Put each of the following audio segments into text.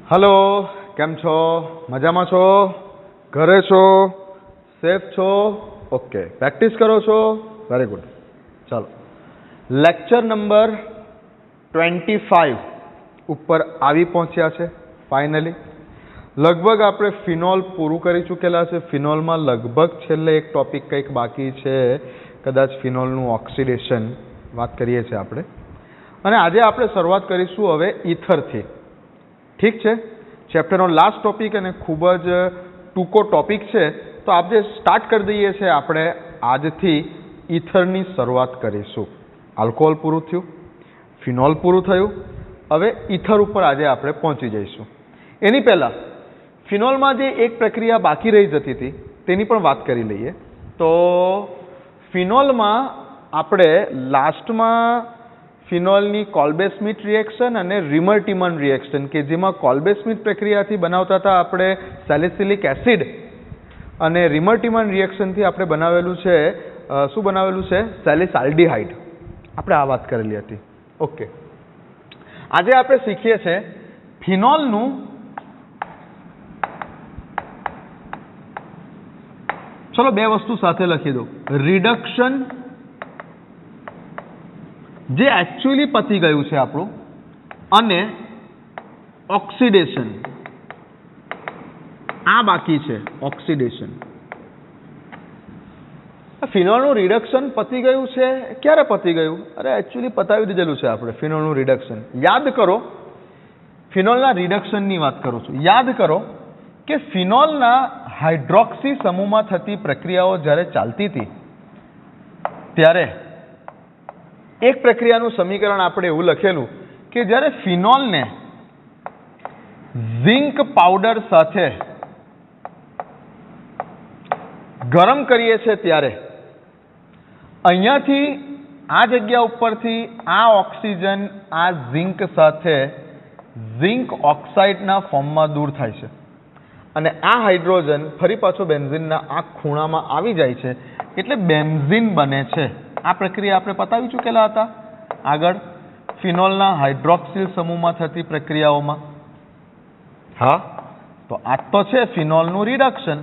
Hello केम छो मजामा छो घरे छो सेफ छो ओके प्रैक्टिस करो छो वेरी गुड चलो लेक्चर नंबर 25 ऊपर आवी पहोंच्या छे फाइनली लगभग आपणे फिनोल पूरुं करी चूकेला छे। फिनोल में लगभग छेल्ले एक टॉपिक कंईक बाकी छे कदाच फिनोलनुं ऑक्सिडेशन वात करीए छे आपणे अने आजे आपणे शरूआत करीशुं हवे ईथरथी। ठीक है चैप्टरनो लास्ट टॉपिक अने खूब ज टूको टॉपिक है तो आपणे स्टार्ट कर दईए छे। आपणे आजथी ईथरनी शरूआत करीशुं। आल्कोहोल पूरुं थयुं, फिनोल पूरुं थयुं, हवे ईथर उपर आजे आपणे पहोंची जईशुं। एनी पहेला फिनोल में जे एक प्रक्रिया बाकी रही जती थी तेनी पण वात करी लईए। तो फिनोल में आपणे लास्ट में फिनोलनी कोल्बे-स्मिथ रिएक्शन अने रिमर-टिमन रिएक्शन के जेमां कोल्बे-स्मिथ प्रक्रियाथी बनावता था आपणे सेलिसिलिक एसिड अने रिमर-टिमन रिएक्शन थी आपणे बनावेलुं छे शुं बनावेलुं छे सेलिसआल्डिहाइड आपणे आ वात करेली हती। ओके आजे आपणे शीखीए छे फिनोलनुं चलो बे वस्तु साथे लखी दो रिडक्शन जे एक्चुअली पती गयुं छे आपणुं अने ऑक्सिडेशन आ बाकी छे ऑक्सिडेशन। फिनोलनुं रिडक्शन पती गयुं छे क्यारे पती गयुं अरे एक्चुअली पतावी दीधेलुं छे आपणे फिनोलनुं रिडक्शन। याद करो फिनोलना रिडक्शननी वात करूं छुं। याद करो के फिनोलना हाइड्रोक्सी समूहमां थती प्रक्रियाओ ज्यारे चालती हती त्यारे एक प्रक्रियानुं समीकरण आपणे एवुं लखेलुं के ज्यारे फिनोलने झिंक पाउडर साथे गरम करीए छे त्यारे अहींयाथी आ जग्या उपरथी आ ऑक्सिजन आ झिंक साथे झिंक ऑक्साइडना फॉर्ममां दूर थाय छे अने आ हाइड्रोजन फरी पाछो बेन्झीनना आ खूणामां आवी जाय छे एटले बेन्झीन बने छे। आ प्रक्रिया आपणे पतावी चूकेला हता आगळ फिनोलना हाइड्रोक्सिल समूहमां थती प्रक्रियाओमां। हाँ तो आ तो छे फिनोलनुं रिडक्शन।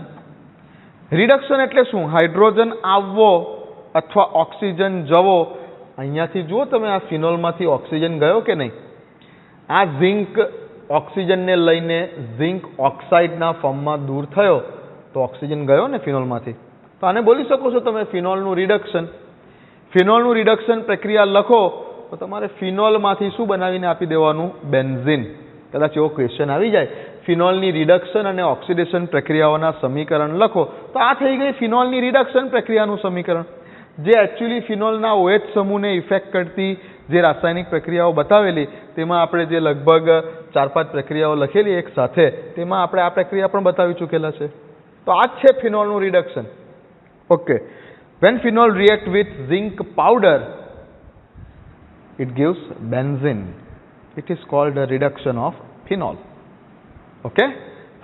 रिडक्शन एटले शुं हाइड्रोजन आववो अथवा ऑक्सिजन जवो। अहींयाथी जुओ तमे आ फिनोलमांथी ऑक्सिजन गयो के नहीं। आ झिंक ऑक्सिजन ने लईने झिंक ऑक्साइडना फॉर्ममां दूर थयो तो ऑक्सिजन गयो ने फिनोलमांथी। तो आने बोली शको छो तमे फिनोलनुं रिडक्शन। फिनोलनुं रिडक्शन प्रक्रिया लखो तो तमारे फिनोलमांथी शुं बनावीने आपी देवानुं बेन्झीन। कदाच एवो क्वेश्चन आवी जाय फिनोलनी रिडक्शन अने ऑक्सिडेशन प्रक्रियाओना समीकरण लखो तो आ थई गई फिनोलनी रिडक्शन प्रक्रियानुं समीकरण जे एक्चुअली फिनोलना OH समूहने इफेक्ट करती जे रासायनिक प्रक्रियाओ बतावेली तेमां आपणे जे लगभग 4-5 प्रक्रियाओ लखेली एक साथे तेमां आपणे आ प्रक्रिया पण बतावी चूकेला छे। तो आ छे फिनोलनुं reduction. Okay when phenol react with zinc powder it gives benzene. It is called a reduction of phenol. Okay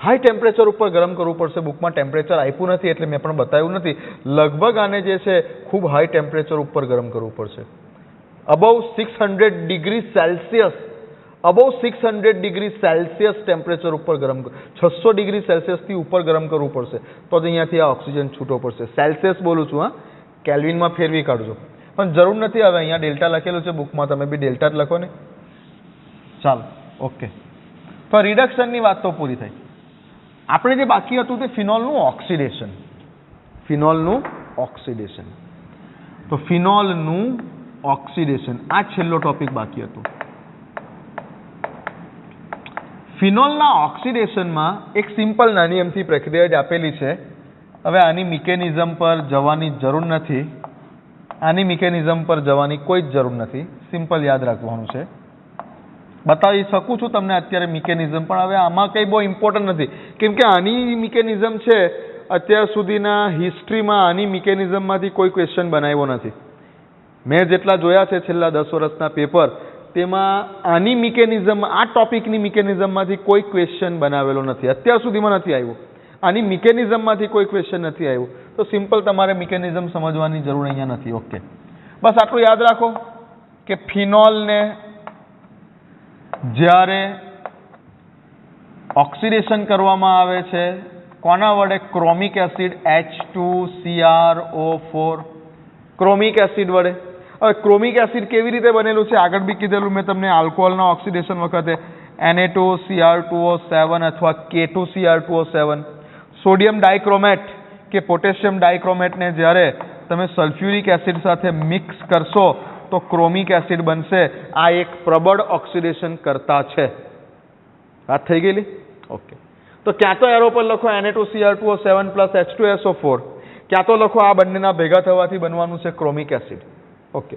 high temperature पर गरम करवू पड़शे। बुक में टेम्परेचर आप्युं नथी एटले मैं पण बताव्युं नथी। लगभग आने जे छे खूब हाई टेम्परेचर पर गरम करवू पड़शे। Above 600 degree Celsius above 600 degree Celsius temperature पर गरम 600 डिग्री सेल्सियस थी ऊपर गरम करवू पड़शे तो ज अहींयाथी आ ऑक्सिजन छूटो पड़शे। सेल्सियस बोलूं छुं हाँ केल्विन में फेरवी काढजो पण जरूर नथी हवे अहींया डेल्टा लखेलुं छे बुक में तमे बी डेल्टा ज लखो ने। चालो ओके तो रिडक्शननी वात तो पूरी थई। आपणे जे बाकी हतुं ते फिनोलनुं ऑक्सिडेशन। फिनोलनुं ऑक्सिडेशन तो फिनोलनुं ऑक्सिडेशन आ छेल्लो टॉपिक बाकी हतो। फिनोलना ऑक्सिडेशन में एक सिंपल नानी एमथी प्रक्रिया ज आपेली छे। हवे आनी मिकेनिझम पर जवानी जरूर नथी। आनी मिकेनिझम पर जवानी कोई ज जरूर नथी। सिंपल याद राखवानुं छे। बतावी सकूं छुं तमने अत्यारे मिकेनिझम पण हवे आमां कंई बहु इम्पोर्टન્ટ नथी केम के आनी मिकेनिझम छे अत्यार सुधीना हिस्ट्रीमां आनी मिकेनिझममांथी कोई क्वेश्चन बनाव्यो नथी। मैं जेटला जोया छे छेल्ला 10 वर्षना पेपर तेमां आनी मिकेनिझम आ टॉपिकनी मिकेनिझममांथी कोई क्वेश्चन बनावेलो नथी। अत्यार सुधीमां नथी आव्यो। आनी मिकेनिझममांथी कोई क्वेश्चन नथी आव्यो तो सिंपल तमारे मिकेनिझम समजवानी जरूर अहींया नथी। ओके बस आटલું याद राखो કે ફિનોલને જ્યારે ઓક્સિડેશન કરવામાં આવે છે કોના વડે? ક્રોમિક એસિડ H2CrO4 ક્રોમિક એસિડ વડે. હવે ક્રોમિક એસિડ કેવી રીતે બનેલું છે આગળ બી કીધેલું મેં તમને આલ્કોહોલના ઓક્સિડેશન વખતે Na2Cr2O7 અથવા K2Cr2O7. સોડિયમ ડાઇક્રોમેટ કે પોટેશિયમ ડાઇક્રોમેટને જ્યારે તમે સલ્ફ્યુરિક એસિડ સાથે મિક્સ કરશો તો ક્રોમિક એસિડ બનશે. આ એક પ્રબળ ઓક્સિડેશન કરતા છે. વાત થઈ ગયેલી? ઓકે. તો ક્યાં તો એરો પર લખો Na2Cr2O7 પ્લસ H2SO4, ક્યાં તો લખો આ બંનેના ભેગા થવાથી બનવાનું છે ક્રોમિક એસિડ. ઓકે.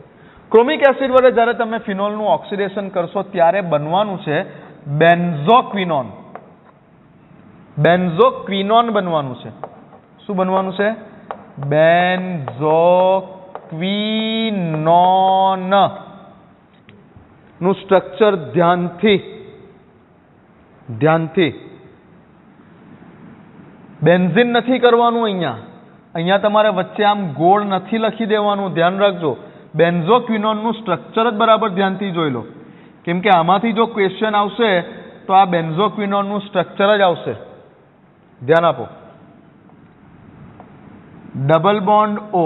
ક્રોમિક એસિડ વડે જ્યારે તમે ફિનોલનું ઓક્સિડેશન કરશો ત્યારે બનવાનું છે બેન્ઝોક્વિનોન. બેન્ઝોક્વિનોન બનવાનું છે. શું બનવાનું છે? બેન્ઝોક્વિનોન નું સ્ટ્રક્ચર ધ્યાનથી બેન્ઝીન નથી કરવાનું. અહીંયા તમારે વચ્ચે આમ ગોળ નથી લખી દેવાનું. ધ્યાન રાખજો. બેન્ઝોક્વિનોન નું સ્ટ્રક્ચર જ બરાબર ધ્યાનથી જોઈ લો, કેમ કે આમાંથી જો ક્વેશ્ચન આવશે તો આ બેન્ઝોક્વિનોન નું સ્ટ્રક્ચર જ આવશે. ધ્યાન આપો. Double bond O,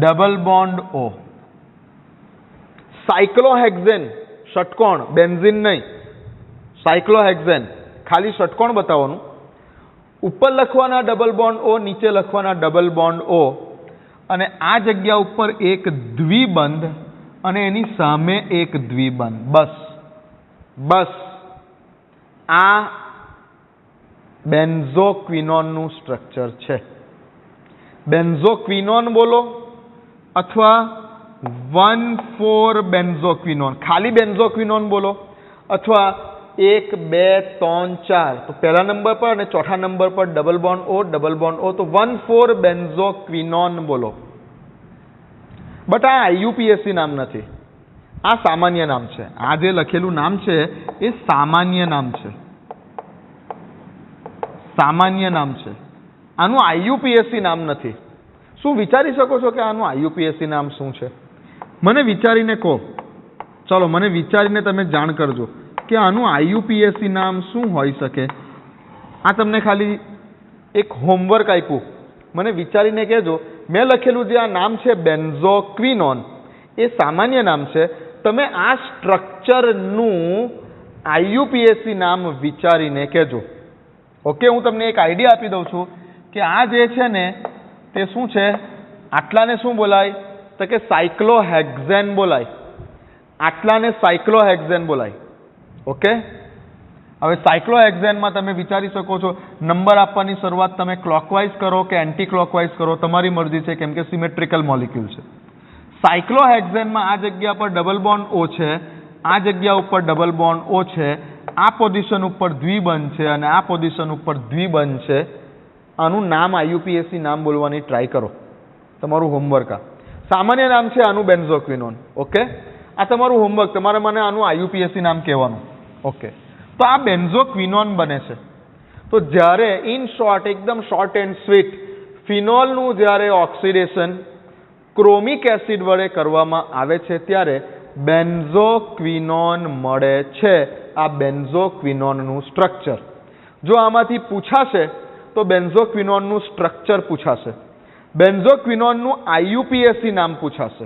double bond O. Cyclohexane ષટકોણ, બેન્ઝીન નહીં, સાયક્લોહેક્ઝેન ખાલી ષટકોણ બતાવવાનું. ઉપર લખવાના ડબલ બોન્ડ O, નીચે લખવાના ડબલ બોન્ડ O, અને આ જગ્યા ઉપર એક દ્વિબંધ અને એની સામે એક દ્વિબંધ. બસ આ બેન્ઝોક્વિનોનનું સ્ટ્રક્ચર છે. બેન્ઝોક્વિનોન બોલો અથવા 1,4 બેન્ઝોક્વિનોન, ખાલી બેન્ઝોક્વિનોન બોલો, અથવા 1, 2, 3, 4. તો પહેલા નંબર પર અને ચોથા નંબર પર ડબલ બોન્ડ O, તો 1,4 બેન્ઝોક્વિનોન બોલો. બટ આ આઈયુપીએસસી નામ નથી, આ સામાન્ય નામ છે. આ જે લખેલું નામ છે એ સામાન્ય નામ છે. સામાન્ય નામ છે, આનું આઈયુપીએસસી નામ નથી. શું વિચારી શકો છો કે આનું આઈયુપીએસસી નામ શું છે? મને વિચારીને કહો. ચલો મને વિચારીને તમે જાણ કરજો કે આનું આઈયુપીએસસી નામ શું હોઈ શકે. આ તમને ખાલી એક હોમવર્ક આપ્યું, મને વિચારીને કહેજો. મેં લખેલું જે આ નામ છે બેન્ઝોક્વિનોન એ સામાન્ય નામ છે. તમે આ સ્ટ્રક્ચરનું આઈયુપીએસસી નામ વિચારીને કહેજો. ઓકે. હું તમને એક આઈડિયા આપી દઉં છું કે આ જે છે ને તે શું છે, આટલાને શું બોલાય તો કે સાયક્લોહેક્ઝેન બોલાય. આટલાને સાયક્લોહેક્ઝેન બોલાય. ઓકે. હવે સાયક્લોહેક્ઝેનમાં તમે વિચારી શકો છો નંબર આપવાની શરૂઆત તમે ક્લોકવાઇઝ કરો કે એન્ટી ક્લોકવાઇઝ કરો, તમારી મરજી છે, કેમ કે સિમેટ્રિકલ મોલિક્યુલ છે. સાયક્લોહેક્ઝેનમાં આ જગ્યા પર ડબલ બોન્ડ O છે, આ જગ્યા ઉપર ડબલ બોન્ડ O છે, આ પોઝિશન ઉપર દ્વિબંધ છે અને આ પોઝિશન ઉપર દ્વિબંધ છે. આનું નામ આઈયુપીએસસી નામ બોલવાની ટ્રાય કરો. તમારું હોમવર્ક આ સામાન્ય નામ છે આનું બેન્ઝોક્વિનોન. ઓકે. આ તમારું હોમવર્ક, તમારે મને આનું આઈયુપીએસસી નામ કહેવાનું. ઓકે. તો આ બેન્ઝોક્વિનોન બને છે. તો જ્યારે ઇન શોર્ટ, એકદમ શોર્ટ એન્ડ સ્વીટ, ફિનોલનું જ્યારે ઓક્સિડેશન ક્રોમિક એસિડ વડે કરવામાં આવે છે ત્યારે બેન્ઝોક્વિનોન મળે છે. આ બેન્ઝોક્વિનોનનું સ્ટ્રક્ચર જો આમાંથી પૂછાશે તો બેન્ઝોક્વિનોનનું સ્ટ્રક્ચર પૂછાશે, બેન્ઝોક્વિનોનનું આઈયુપીએસસી નામ પૂછાશે,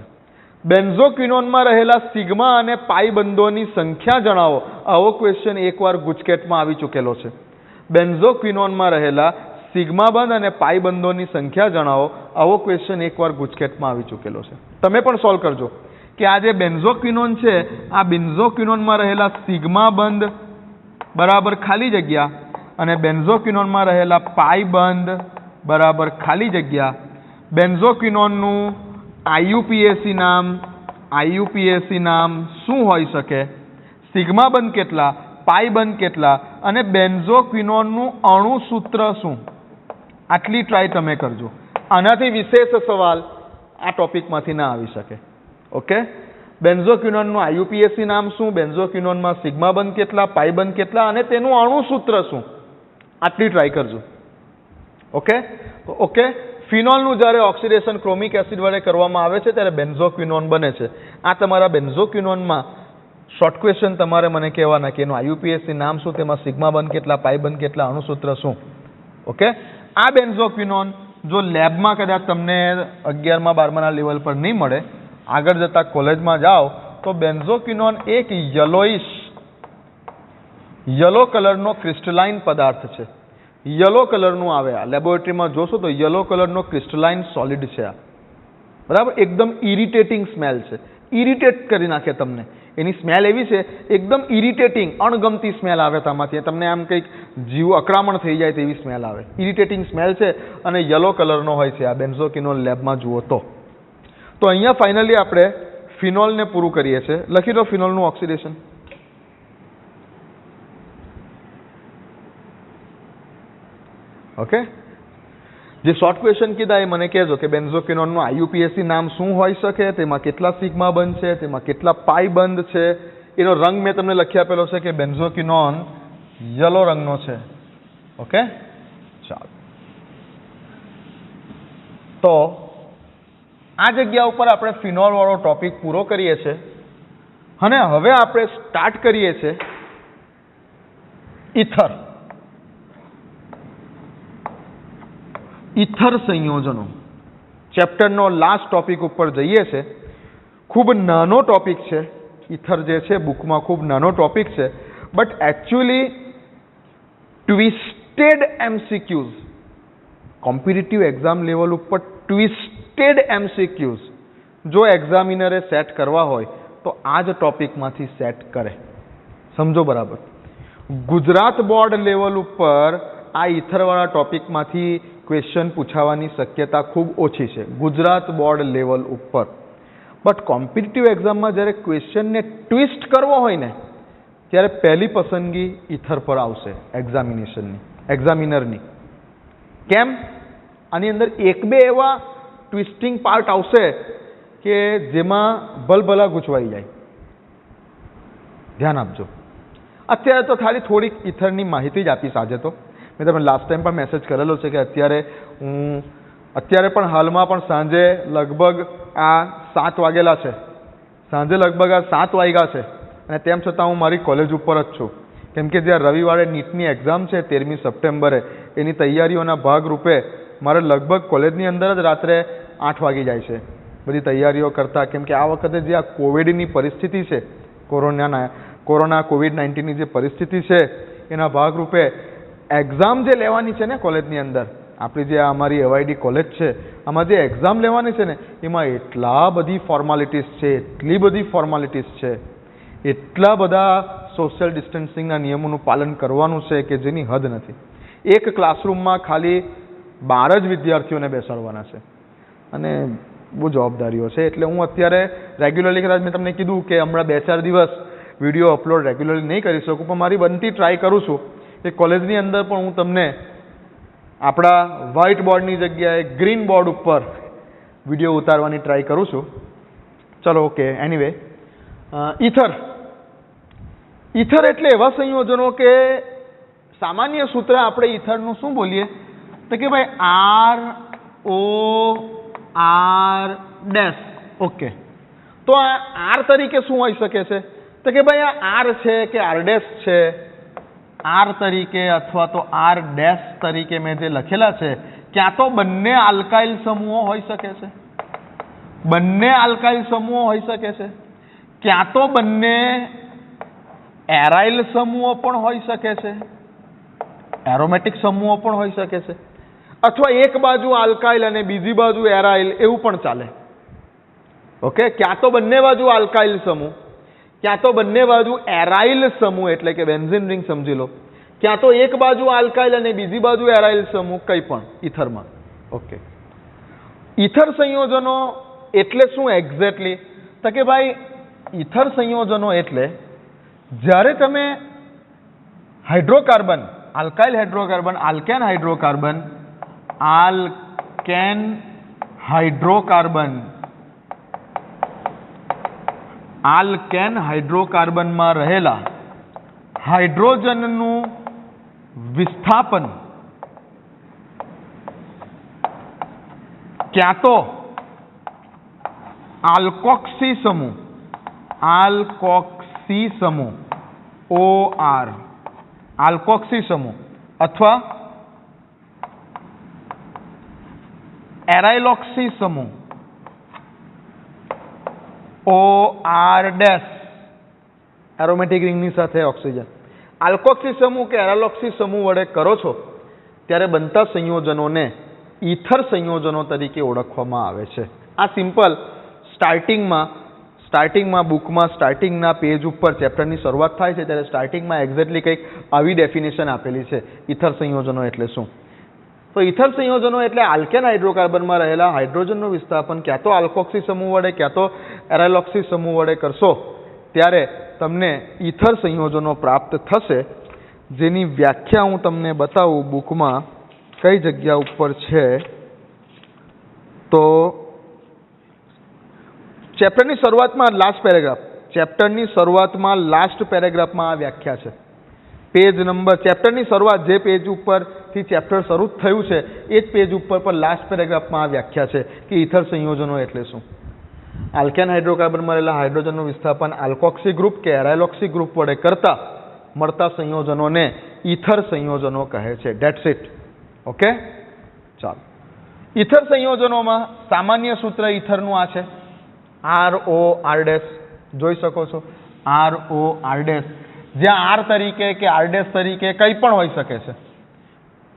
બેન્ઝોક્વિનોનમાં રહેલા સિગ્મા અને પાઈ બંધોની સંખ્યા જણાવો. આવો ક્વેશ્ચન એકવાર ગુજકેટમાં આવી ચૂકેલો છે. બેન્ઝોક્વિનોનમાં રહેલા સિગ્મા બંધ અને પાઈ બંધોની સંખ્યા જણાવો. આવો ક્વેશ્ચન એકવાર ગુજકેટમાં આવી ચૂકેલો છે. તમે પણ સોલ્વ કરજો કે આ જે બેન્ઝોક્વિનોન છે, આ બેન્ઝોક્વિનોનમાં રહેલા સિગ્મા બંધ બરાબર ખાલી જગ્યા અને બેન્ઝોક્વિનોનમાં રહેલા પાઈ બંધ બરાબર ખાલી જગ્યા. બેન્ઝોક્વિનોનનું આઈયુપીએસસી નામ શું હોઈ શકે, સિગ્મા બંધ કેટલા, પાઈ બંધ કેટલા અને બેન્ઝોક્વિનોનનું અણુ સૂત્ર શું? આટલી ટ્રાય તમે કરજો. આનાથી વિશેષ સવાલ આ ટોપિકમાંથી ના આવી શકે. ઓકે. બેન્ઝોક્વિનોનનું આઈયુપીએસસી નામ શું, બેન્ઝોક્વિનોનમાં સિગ્મા બંધ કેટલા, પાઈ બંધ કેટલા અને તેનું અણુ સૂત્ર શું? આટલી ટ્રાય કરજો. ઓકે. ઓકે. ફિનોલનું જ્યારે ઓક્સિડેશન ક્રોમિક એસિડ વડે કરવામાં આવે છે ત્યારે બેન્ઝોક્વિનોન બને છે. આ તમારા બેન્ઝોક્વિનોનમાં શોર્ટ ક્વેશ્ચન તમારે મને કહેવાના કે એનું આઈયુપીએસસી નામ શું, તેમાં સિગ્મા બંધ કેટલા, પાઈ બંધ કેટલા, અણુસૂત્ર શું. ઓકે, આ બેન્ઝોક્વિનોન જો લેબમાં કદાચ તમને 11મા 12માના લેવલ પર નહીં મળે, આગળ જતા કોલેજમાં જાઓ તો બેન્ઝોક્વિનોન એક યલો કલરનો ક્રિસ્ટલાઇન પદાર્થ છે. યલો કલરનું આવે, આ લેબોરેટરીમાં જોશો તો યલો કલરનો ક્રિસ્ટલાઇન સોલિડ છે આ, બરાબર. એકદમ ઇરિટેટિંગ સ્મેલ છે, ઇરિટેટ કરી નાખે તમને. એની સ્મેલ એવી છે એકદમ ઇરિટેટિંગ, અણગમતી સ્મેલ આવે તમારાથી, તમને આમ કંઈક જીવ અકળામણ થઈ જાય તેવી સ્મેલ આવે. ઇરિટેટિંગ સ્મેલ છે અને યલો કલરનો હોય છે આ બેન્ઝોક્વિનોન લેબમાં જુઓ તો. તો અહીંયા ફાઇનલી આપણે ફિનોલને પૂરું કરીએ છીએ. લખી દો ફિનોલનું ઓક્સિડેશન. ઓકે, જે શોર્ટ ક્વેશ્ચન કીધા એ મને કહેજો કે બેન્ઝોક્વિનોનનું આઈયુપીએસસી નામ શું હોઈ શકે, તેમાં કેટલા સિગ્મા બંધ છે, તેમાં કેટલા પાઈ બંધ છે. એનો રંગ મેં તમને લખી આપેલો છે કે બેન્ઝોક્વિનોન યલો રંગનો છે. ઓકે, ચાલો. તો આ જગ્યા ઉપર આપણે ફિનોલ વાળો ટોપિક પૂરો કરીએ છીએ અને હવે આપણે સ્ટાર્ટ કરીએ છીએ ઇથર. ઇથર સંયોજનો ચેપ્ટરનો લાસ્ટ ટોપિક ઉપર જઈએ છે. ખૂબ નાનો ટોપિક છે ઇથર જે છે બુકમાં, ખૂબ નાનો ટોપિક છે, but actually twisted MCQs, competitive exam level ઉપર ટ્વિસ્ટેડ એમસીક્યુઝ જો એક્ઝામિનરે સેટ કરવા હોય તો આ જ ટોપિકમાંથી સેટ કરે. સમજો બરાબર. ગુજરાત બોર્ડ લેવલ ઉપર આ ઇથરવાળા ટોપિકમાંથી ક્વેશ્ચન પૂછાવાની શક્યતા ખૂબ ઓછી છે ગુજરાત બોર્ડ લેવલ ઉપર. બટ કોમ્પિટિટિવ એક્ઝામમાં જ્યારે ક્વેશ્ચનને ટ્વિસ્ટ કરવો હોય ને ત્યારે પહેલી પસંદગી ઇથર પર આવશે એક્ઝામિનરની. કેમ? આની અંદર એક બે એવા ટ્વિસ્ટિંગ પાર્ટ આવશે કે જેમાં ભલભલા ગૂંચવાઈ જાય. ધ્યાન આપજો. અત્યારે તો ખાલી થોડીક ઇથરની માહિતી જ આપીશ. આજે તો મેં તમને લાસ્ટ ટાઈમ પણ મેસેજ કરેલો છે કે અત્યારે પણ હાલમાં પણ સાંજે લગભગ આ 7 વાગેલા છે, સાંજે લગભગ આ 7 વાગ્યા છે અને તેમ છતાં હું મારી કોલેજ ઉપર જ છું. કેમ કે જ્યાં રવિવારે નીટની એક્ઝામ છે 13મી સપ્ટેમ્બરે, એની તૈયારીઓના ભાગરૂપે મારે લગભગ કોલેજની અંદર જ રાત્રે 8 વાગી જાય છે બધી તૈયારીઓ કરતાં. કેમ કે આ વખતે જે આ કોવિડની પરિસ્થિતિ છે, કોવિડ-19ની જે પરિસ્થિતિ છે એના ભાગરૂપે એક્ઝામ જે લેવાની છે ને કોલેજની અંદર, આપણી જે અમારી એવાયડી કોલેજ છે, આમાં જે એક્ઝામ લેવાની છે ને એમાં એટલી બધી ફોર્માલિટીઝ છે, એટલા બધા સોશિયલ ડિસ્ટન્સિંગના નિયમોનું પાલન કરવાનું છે કે જેની હદ નથી. એક ક્લાસરૂમમાં ખાલી 12 જ વિદ્યાર્થીઓને બેસાડવાના છે અને બહુ જવાબદારીઓ છે. એટલે હું અત્યારે રેગ્યુલરલી, કદાચ મેં તમને કીધું કે હમણાં 2-4 દિવસ વિડીયો અપલોડ રેગ્યુલરલી નહીં કરી શકું, પણ મારી બનતી ટ્રાય કરું છું કે કોલેજની અંદર પણ હું તમને આપણા વ્હાઇટ બોર્ડની જગ્યાએ ગ્રીન બોર્ડ ઉપર વિડીયો ઉતારવાની ટ્રાય કરું છું. ચલો, ઓકે. એનીવે, ઇથર એટલે એવા સંયોજનો કે સામાન્ય સૂત્ર આપણે ઇથરનું શું બોલીએ તો કે ભાઈ ROR'. ઓકે, તો આ R તરીકે શું હોઈ શકે છે તો કે ભાઈ આ R છે કે R' છે, R તરીકે અથવા તો R' તરીકે મેં જે લખેલા છે, ક્યાં તો બંને આલ્કાઇલ સમૂહો હોઈ શકે છે, ક્યાં તો બંને એરાઇલ સમૂહો પણ હોઈ શકે છે, એરોમેટિક સમૂહો પણ હોઈ શકે છે, અથવા એક બાજુ આલ્કાઇલ અને બીજી બાજુ એરાઇલ એવું પણ ચાલે. ઓકે, ક્યાં તો બંને બાજુ આલ્કાઇલ સમૂહ, ક્યાં તો બંને બાજુ એરાઇલ સમૂહ એટલે કે બેન્ઝીન રિંગ સમજી લો, ક્યાં તો એક બાજુ આલ્કાઇલ અને બીજી બાજુ એરાઇલ સમૂહ, કંઈ પણ ઇથરમાં. ઓકે, ઇથર સંયોજનો એટલે શું એક્ઝેક્ટલી તો કે ભાઈ ઇથર સંયોજનો એટલે જ્યારે તમે હાઇડ્રોકાર્બન, આલ્કાઇલ હાઇડ્રોકાર્બન, આલ્કેન હાઇડ્રોકાર્બનમાં રહેલા હાઇડ્રોજનનું વિસ્થાપન ક્યાં તો આલ્કોક્સી એલ્કોક્સી સમૂહ OR આલ્કોક્સી સમૂહ અથવા એરાઇલોક્સી સમૂહ OR ડેશ એરોમેટિક રિંગની સાથે ઓક્સિજન આલ્કોક્સી સમૂહ કે એરાઇલોક્સી સમૂહ વડે કરો છો ત્યારે બનતા સંયોજનોને ઈથર સંયોજનો તરીકે ઓળખવામાં આવે છે. આ સિમ્પલ સ્ટાર્ટિંગમાં બુકમાં સ્ટાર્ટિંગના પેજ ઉપર ચેપ્ટરની શરૂઆત થાય છે ત્યારે સ્ટાર્ટિંગમાં એક્ઝેક્ટલી કંઈક આવી ડેફિનેશન આપેલી છે ઈથર સંયોજનો એટલે શું. તો ઈથર સંયોજનો એટલે આલ્કેન હાઇડ્રોકાર્બનમાં રહેલા હાઇડ્રોજનનું વિસ્થાપન ક્યાં તો આલ્કોક્સી સમૂહ વડે ક્યાં તો એરાઇલોક્સી સમૂહ વડે કરશો ત્યારે તમને ઈથર સંયોજનો પ્રાપ્ત થશે, જેની વ્યાખ્યા હું તમને બતાવું બુકમાં કઈ જગ્યા ઉપર છે. તો ચેપ્ટરની શરૂઆતમાં લાસ્ટ પેરેગ્રાફમાં આ વ્યાખ્યા છે. પેજ નંબર ચેપ્ટરની શરૂઆત જે પેજ ઉપરથી ચેપ્ટર શરૂ થયું છે એ જ પેજ ઉપર પર લાસ્ટ પેરેગ્રાફમાં આ વ્યાખ્યા છે કે ઈથર સંયોજનો એટલે શું. આલ્કેન હાઇડ્રોકાર્બનમાં રહેલા હાઇડ્રોજનનું વિસ્થાપન આલ્કોક્સી ગ્રુપ કે એરાઇલોક્સી ગ્રુપ વડે કરતા મળતા સંયોજનોને ઈથર સંયોજનો કહે છે. That's it. ઓકે, ચાલો. ઈથર સંયોજનોમાં સામાન્ય સૂત્ર ઈથરનું આ છે ROR ડેશ. જોઈ શકો છો ROR ડેશ, જ્યાં R તરીકે કે R ડેશ તરીકે કંઈ પણ હોઈ શકે છે.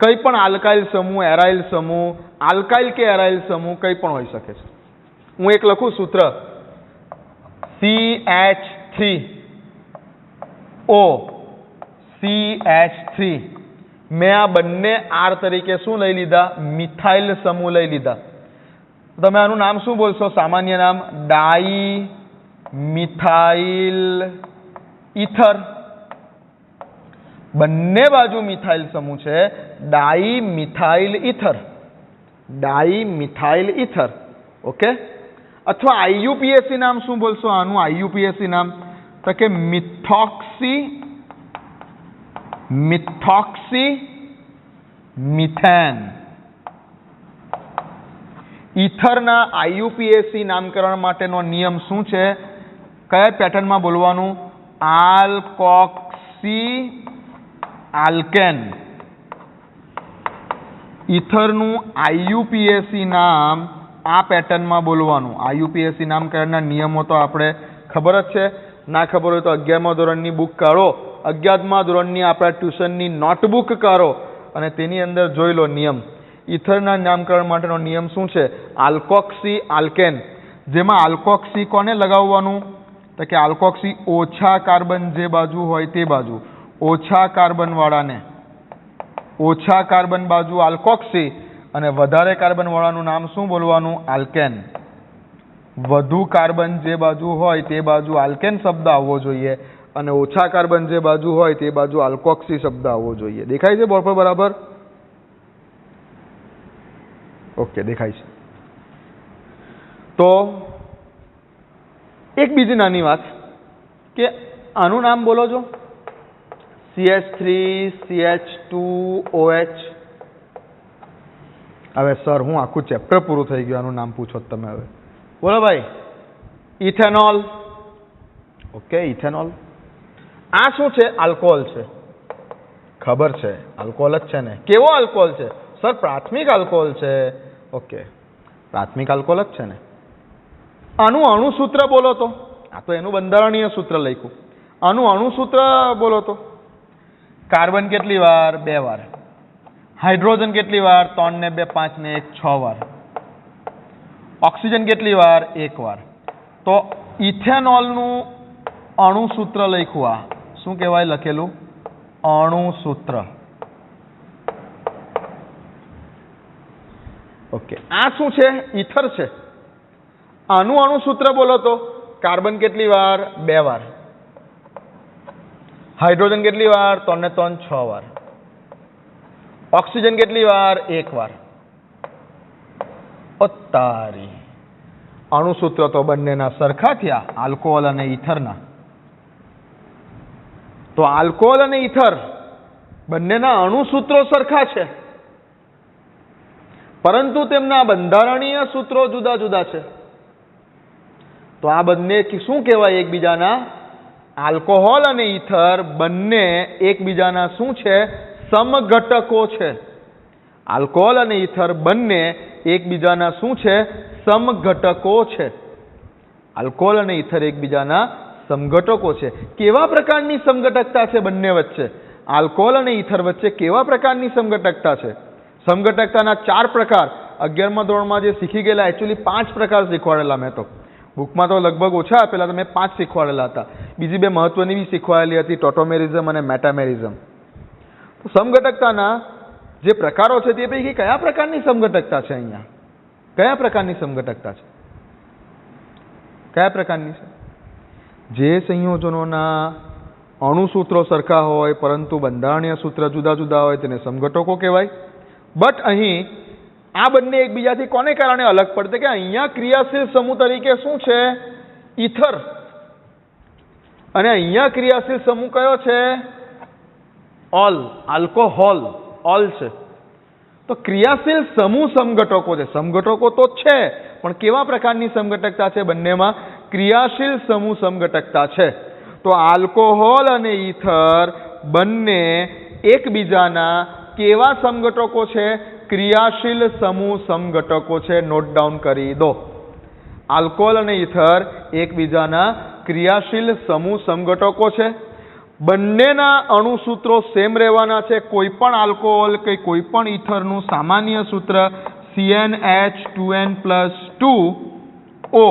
કંઈ પણ આલ્કાઇલ સમૂહ, એરાઇલ સમૂહ, આલ્કાઇલ કે એરાઇલ સમૂહ કંઈ પણ હોઈ શકે છે. હું એક લખું સૂત્ર CH3O CH3. મેં આ બંને R તરીકે શું લઈ લીધા? મિથાઇલ સમૂહ લઈ લીધા. તમે આનું નામ શું બોલશો? સામાન્ય નામ ડાઈ મિથાઇલ ઈથર. બંને બાજુ મિથાઇલ સમૂહ છે, ડાઈ મિથાઇલ ઈથર. ઓકે, અથવા આઈયુપીએસી નામ શું બોલશો આનું? આઈયુપીએસી નામ તો કે મિથોક્સી મિથેન. ઈથરના આઈયુપીએસી નામકરણ માટેનો નિયમ શું છે? કયા પેટર્નમાં બોલવાનું? Alkoxy alkane. ઈથરનું આઈયુપીએસી નામ આ પેટર્નમાં બોલવાનું. આઈયુપીએસી નામકરણના નિયમો તો આપણે ખબર જ છે. ના ખબર હોય તો 11મા ધોરણની બુક કાઢો, 11મા ધોરણની આપણા ટ્યુશનની નોટબુક કાઢો અને તેની અંદર જોઈ લો નિયમ. ઈથરના નામકરણ માટેનો નિયમ શું છે? Alkoxy alkane. જેમાં આલ્કોક્સી કોને લગાવવાનું? તો કે આલ્કોક્સી ઓછા કાર્બન જે બાજુ હોય તે બાજુ, ઓછા કાર્બન વાળાને ઓછા કાર્બન બાજુ આલ્કોક્સી અને વધારે કાર્બન વાળાનું નામ શું બોલવાનું? આલ્કેન. વધુ કાર્બન જે બાજુ હોય તે બાજુ આલ્કેન શબ્દ આવવો જોઈએ અને ઓછા કાર્બન જે બાજુ હોય તે બાજુ આલ્કોક્સી શબ્દ આવવો જોઈએ. દેખાય છે બોર્ડ પર બરાબર? ઓકે, દેખાય છે. તો એક બીજી નાની વાત કે આનું નામ બોલો છો CH3 CH2OH. હવે સર હું આખું ચેપ્ટર પૂરું થઈ ગયું, આનું નામ પૂછો તમે. હવે બોલો ભાઈ. ઇથેનોલ. Okay, ethanol. આ શું છે? આલ્કોહોલ છે. ખબર છે, આલ્કોહોલ જ છે ને. કેવો આલ્કોહોલ છે સર? પ્રાથમિક આલ્કોહોલ છે. ઓકે, પ્રાથમિક આલ્કોહોલ જ છે ને. આનું અણુસૂત્ર બોલો તો. આ તો એનું બંધારણીય સૂત્ર લખ્યું. આનું અણુસૂત્ર બોલો તો. કાર્બન કેટલી વાર? 2 વાર. હાઇડ્રોજન કેટલી વાર? 3 ને 2 5 ને 1 6 વાર. ઓક્સિજન કેટલી વાર? 1 વાર. તો ઇથેનોલનું અણુસૂત્ર લખ્યું. આ શું કહેવાય લખેલું? અણુસૂત્ર. ઓકે, આ શું છે? ઈથર છે. આનું અણુસૂત્ર બોલો તો. કાર્બન કેટલી વાર? 2 વાર. હાઇડ્રોજન કેટલી વાર? 3 ને 3 6 વાર. ઓક્સિજન કેટલી વાર? 1 વાર. તારી અણુસૂત્ર તો બંનેના સરખા થયા, આલ્કોહોલ અને ઈથરના. તો આલ્કોહોલ અને ઈથર બંનેના અણુસૂત્રો સરખા છે, પરંતુ તેમના બંધારણીય સૂત્રો જુદા જુદા છે. તો આ બંને શું કહેવાય? એકબીજાના આલ્કોહોલ અને ઈથર બંને એકબીજાના શું છે? સમઘટકો છે. આલ્કોહોલ અને ઈથર બંને એકબીજાના શું છે? સમઘટકો છે. આલ્કોહોલ અને ઈથર એકબીજાના સમઘટકો છે. કેવા પ્રકારની સમઘટકતા છે બંને વચ્ચે? આલ્કોહોલ અને ઈથર વચ્ચે કેવા પ્રકારની સમઘટકતા છે? સમઘટકતાના 4 પ્રકાર 11મા ધોરણમાં જે શીખી ગયેલા, એકચ્યુઅલી 5 પ્રકાર શીખવાડેલા મેં તો. બુકમાં તો લગભગ ઓછા આપેલા, તો મેં 5 શીખવાડેલા હતા. બીજી 2 મહત્વની બી શીખવાડેલી હતી, ટોટોમેરિઝમ અને મેટામેરિઝમ. તો સમઘટકતાના જે પ્રકારો છે તે પૈકી કયા પ્રકારની સમઘટકતા છે અહીંયા? કયા પ્રકારની સમઘટકતા છે? કયા પ્રકારની છે? જે સંયોજનોના અણુસૂત્રો સરખા હોય પરંતુ બંધારણીય સૂત્ર જુદા જુદા હોય તેને સમઘટકો કહેવાય. બટ અહીં આ બંને એકબીજાથી કોને કારણે અલગ પડશે કે અહીંયા ક્રિયાશીલ સમૂહ તરીકે શું છે? ઈથર. અને અહીંયા ક્રિયાશીલ સમૂહ કયો છે? ઓલ. આલ્કોહોલ. ઓલ છે. તો ક્રિયાશીલ સમૂહ સમઘટકો છે. સમઘટકો તો છે, પણ કેવા પ્રકારની સમઘટકતા છે બંનેમાં? ક્રિયાશીલ સમૂહ સમઘટકતા છે. તો આલ્કોહોલ અને ઈથર બંને એકબીજાના કેવા સમઘટકો છે? ક્રિયાશીલ સમૂહ સમઘટકો છે. નોટ ડાઉન કરી દો. આલ્કોહોલ અને ઈથર એકબીજાના ક્રિયાશીલ સમૂહ સમઘટકો છે. બંનેના અણુસૂત્રો સેમ રહેવાના છે. કોઈ પણ આલ્કોહોલ કે કોઈ પણ ઈથરનું સામાન્ય સૂત્ર CnH2n+2O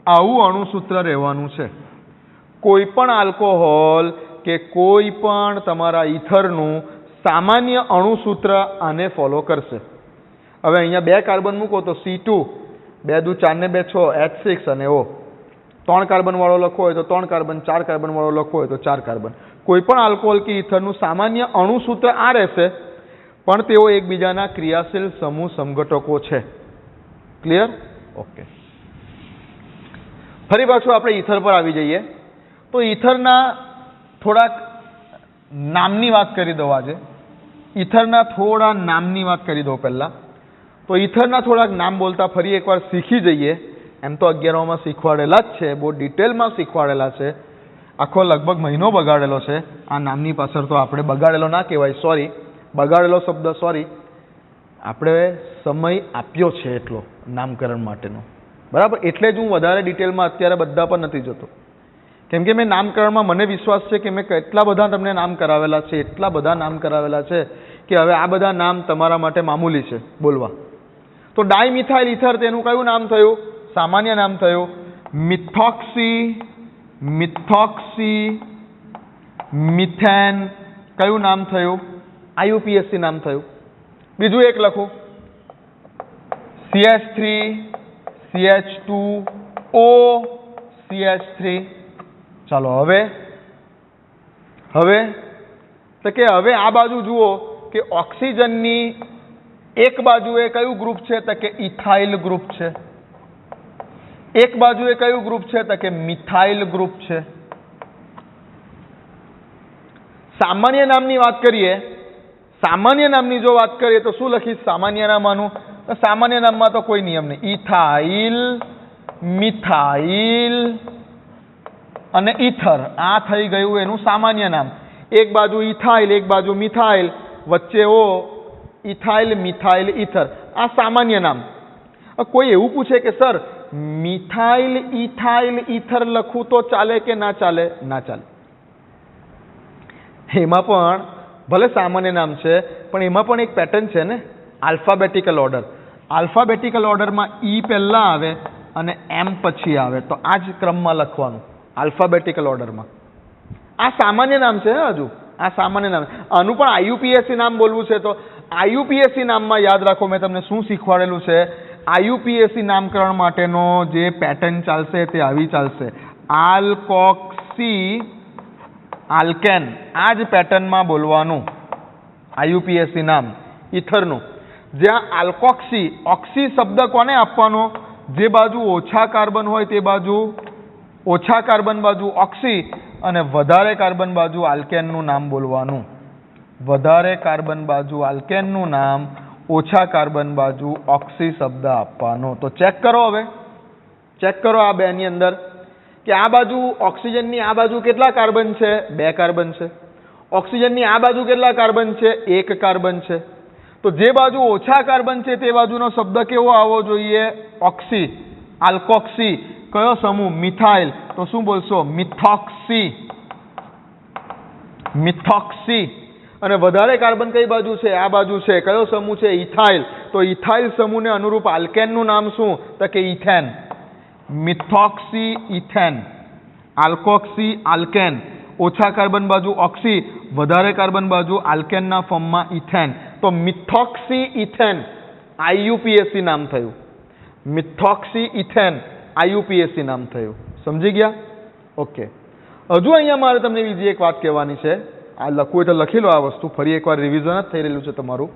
આવું અણુસૂત્ર રહેવાનું છે. કોઈ પણ આલ્કોહોલ કે કોઈ પણ તમારા ઈથરનું સામાન્ય અણુસૂત્ર આને ફોલો કરશે. હવે અહીંયા 2 કાર્બન મૂકો તો C2, 2 દુ 4 ને 2 6, H6 અને O. 3 કાર્બન વાળો લખવો હોય તો 3 કાર્બન, 4 કાર્બન વાળો લખવો હોય તો 4 કાર્બન. કોઈ પણ આલ્કોહોલ કે ઈથરનું સામાન્ય અણુસૂત્ર આ રહેશે, પણ તેઓ એકબીજાના ક્રિયાશીલ સમૂહ સમઘટકો છે. ક્લિયર? ઓકે. ફરી પાછું આપણે ઈથર પર આવી જઈએ. તો ઈથરના થોડાક નામની વાત કરી દઉં આજે. ઈથરના થોડા નામની વાત કરી દઉં પહેલા. તો ઈથરના થોડાક નામ બોલતા ફરી એકવાર શીખી જઈએ. એમ તો 11માં શીખવાડેલા જ છે, બહુ ડિટેલમાં શીખવાડેલા છે. આખો લગભગ મહિનો બગાડેલો છે આ નામની પાછળ. તો આપણે બગાડેલો ના કહેવાય, સોરી, બગાડેલો શબ્દ સોરી. આપણે સમય આપ્યો છે એટલો નામકરણ માટેનો, બરાબર. એટલે જ હું વધારે ડિટેલમાં અત્યારે બધા પર નથી જતો, કેમ કે મેં નામકરણમાં મને વિશ્વાસ છે કે મેં કેટલા બધા તમને નામ કરાવેલા છે, એટલા બધા નામ કરાવેલા છે કે હવે આ બધા નામ તમારા માટે મામૂલી છે બોલવા. તો ડાયમિથાઇલ ઈથર, તેનું કયું નામ થયું? સામાન્ય નામ થયું મિથોક્સી. મિથોક્સી મિથેન કયું નામ થયું? IUPAC નામ થયું. બીજું એક લખું CH3 CH2O CH3. ચાલો હવે તો કે હવે આ બાજુ જુઓ કે ઓક્સિજનની એક બાજુએ કયું ગ્રુપ છે? તો કે ઇથાઇલ ગ્રુપ છે. એક બાજુએ કયું ગ્રુપ છે? તો કે મિથાઇલ ગ્રુપ છે. સામાન્ય નામની વાત કરીએ, સામાન્ય નામની જો વાત કરીએ તો શું લખીશ સામાન્ય નામનું? તો સામાન્ય નામમાં તો કોઈ નિયમ નહીં. ઇથાઇલ, મિથાઇલ અને ઈથર, આ થઈ ગયું એનું સામાન્ય નામ. એક બાજુ ઇથાઇલ, એક બાજુ મિથાઇલ, વચ્ચે O, ઇથાઇલ મિથાઇલ ઈથર, આ સામાન્ય નામ. કોઈ એવું પૂછે કે સર મિથાઇલ ઇથાઇલ ઈથર લખું તો ચાલે કે ના ચાલે? ના ચાલે. એમાં પણ ભલે સામાન્ય નામ છે, પણ એમાં પણ એક પેટર્ન છે ને, આલ્ફાબેટિકલ ઓર્ડર. આલ્ફાબેટિકલ ઓર્ડરમાં E પહેલા આવે અને M પછી આવે, તો આ જ ક્રમમાં લખવાનું આલ્ફાબેટિકલ ઓર્ડરમાં. આ સામાન્ય નામ છે. હજુ આ સામાન્ય નામ. આનું પણ IUPAC નામ બોલવું છે તો IUPAC નામમાં યાદ રાખો મેં તમને શું શીખવાડેલું છે. IUPAC નામકરણ માટેનો જે પેટર્ન ચાલશે તે આવી ચાલશે. આલ્કોક્સી આલ્કેન, આ જ પેટર્નમાં બોલવાનું IUPAC નામ ઈથરનું. જ્યાં આલ્કોક્સી, ઓક્સી શબ્દ કોને આપવાનો? જે બાજુ ઓછા કાર્બન હોય તે બાજુ ઓછા કાર્બન બાજુ ઓક્સી અને વધારે કાર્બન બાજુ આલ્કેનનું નામ બોલવાનું. વધારે કાર્બન બાજુ આલ્કેનનું નામ, ઓછા કાર્બન બાજુ ઓક્સી શબ્દ આપવાનો. તો ચેક કરો, હવે ચેક કરો આ બેની અંદર કે આ બાજુ ઓક્સિજનની આ બાજુ કેટલા કાર્બન છે? 2 કાર્બન છે. ઓક્સિજનની આ બાજુ કેટલા કાર્બન છે? 1 કાર્બન છે. તો જે બાજુ ઓછા કાર્બન છે તે બાજુનો શબ્દ કેવો આવવો જોઈએ? ઓક્સી, આલ્કોક્સી. કયો સમૂહ? મિથાઇલ. તો શું બોલશો? મિથોક્સી. મિથોક્સી. અને વધારે કાર્બન કઈ બાજુ છે? આ બાજુ છે. કયો સમૂહ છે? ઇથાઇલ. તો ઇથાઇલ સમૂહને અનુરૂપ આલ્કેનનું નામ શું? તો કે ethane. Methoxy ethane, alkoxy alkane. ઓછા કાર્બન બાજુ ઓક્સી, વધારે કાર્બન બાજુ આલ્કેનના ફોર્મમાં ઇથેન. તો મિથોક્સી ઇથેન IUPAC નામ થયું. મિથોક્સી ઇથેન IUPAC નામ થયું. સમજી ગયા? ઓકે. હજુ અહીંયા મારે તમને બીજી એક વાત કહેવાની છે. આ લખવું એટલે લખી લો આ વસ્તુ, ફરી એકવાર રિવિઝન જ થઈ રહેલું છે તમારું.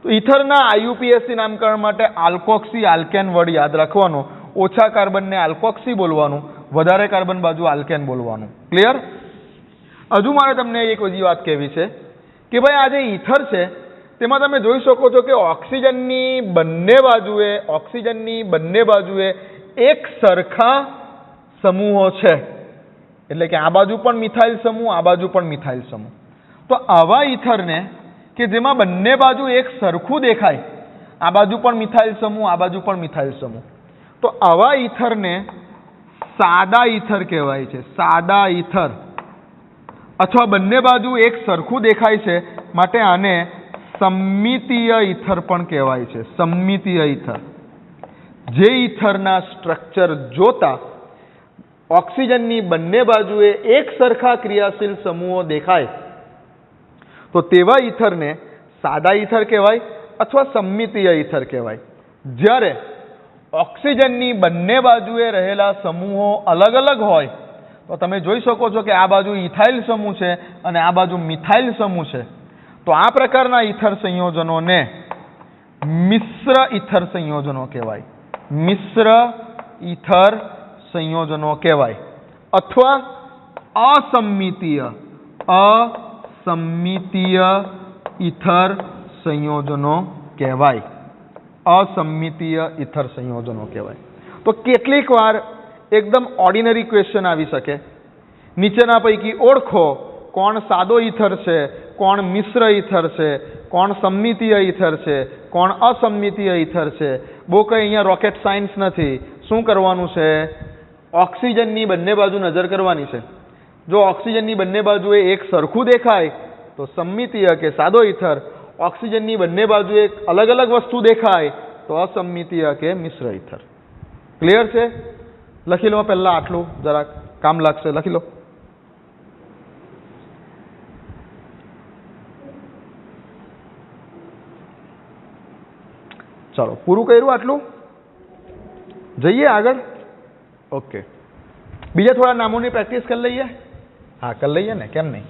તો ઇથરના IUPAC નામકરણ માટે આલ્કોક્સી આલ્કેન વર્ડ યાદ રાખવાનો. ઓછા કાર્બનને આલ્કોક્સી બોલવાનું, વધારે કાર્બન બાજુ આલ્કેન બોલવાનું. ક્લિયર? હજુ મારે તમને એક બીજી વાત કહેવી છે કે ભાઈ આ જે ઇથર છે તેમાં તમે જોઈ શકો છો કે ઓક્સિજનની બંને બાજુએ એક સરખા સમૂહો છે. એટલે કે આ બાજુ પણ મિથાઇલ સમૂહ, આ બાજુ પણ મિથાઇલ સમૂહ. તો આવા ઇથરને કે જેમાં બંને બાજુ એક સરખું દેખાય, આ બાજુ પણ મિથાઇલ સમૂહ, આ બાજુ પણ મિથાઇલ સમૂહ, તો આવા ઇથરને સાદા ઇથર કહેવાય છે. સાદા ઇથર. અથવા બંને બાજુ એક સરખું દેખાય છે માટે આને સમમિતીય ઇથર પણ કહેવાય છે. સમમિતીય ઇથર. જે ઇથરના સ્ટ્રક્ચર જોતા ઓક્સિજનની બંને બાજુએ એક સરખા ક્રિયાશીલ સમૂહો દેખાય તો તેવા ઇથરને સાદા ઇથર કહેવાય અથવા સમમિતીય ઇથર કહેવાય. જ્યારે ઓક્સિજનની બંને બાજુએ રહેલા સમૂહો અલગ અલગ હોય તો તમે જોઈ શકો છો કે આ બાજુ ઇથાઇલ સમૂહ છે અને આ બાજુ મિથાઇલ સમૂહ છે. તો આ પ્રકારના ઇથર સંયોજનોને મિશ્ર ઇથર સંયોજનો કહેવાય. મિશ્ર ઇથર સંયોજનો કહેવાય. અથવા અસમિતીય ઇથર સંયોજનો કહેવાય. અસમિતીય ઇથર સંયોજનો કહેવાય. તો કેટલીક વાર એકદમ ઓર્ડિનરી ક્વેશ્ચન આવી શકે. નીચેના પૈકી ઓળખો કોણ સાદો ઇથર છે, કોણ મિશ્ર ઇથર છે, કોણ સમમિતીય ઇથર છે, કોણ અસમિતીય ઇથર છે. બહુ કંઈ અહીંયા રોકેટ સાયન્સ નથી. શું કરવાનું છે? ઓક્સિજનની બંને બાજુ નજર કરવાની છે. જો ઓક્સિજનની બંને બાજુએ એક સરખું દેખાય તો સમમિતીય કે સાદો ઇથર. ઓક્સિજનની બંને બાજુએ અલગ અલગ વસ્તુ દેખાય તો અસમિતીય કે મિશ્ર ઇથર. ક્લિયર છે? લખી લો પહેલા આટલું, જરાક કામ લાગશે. લખી લો. ચાલો, પૂરું કર્યું આટલું? જઈએ આગળ. ઓકે. બીજા થોડા નામોની પ્રેક્ટિસ કરી લઈએ. હા, કરી લઈએ ને, કેમ નહીં?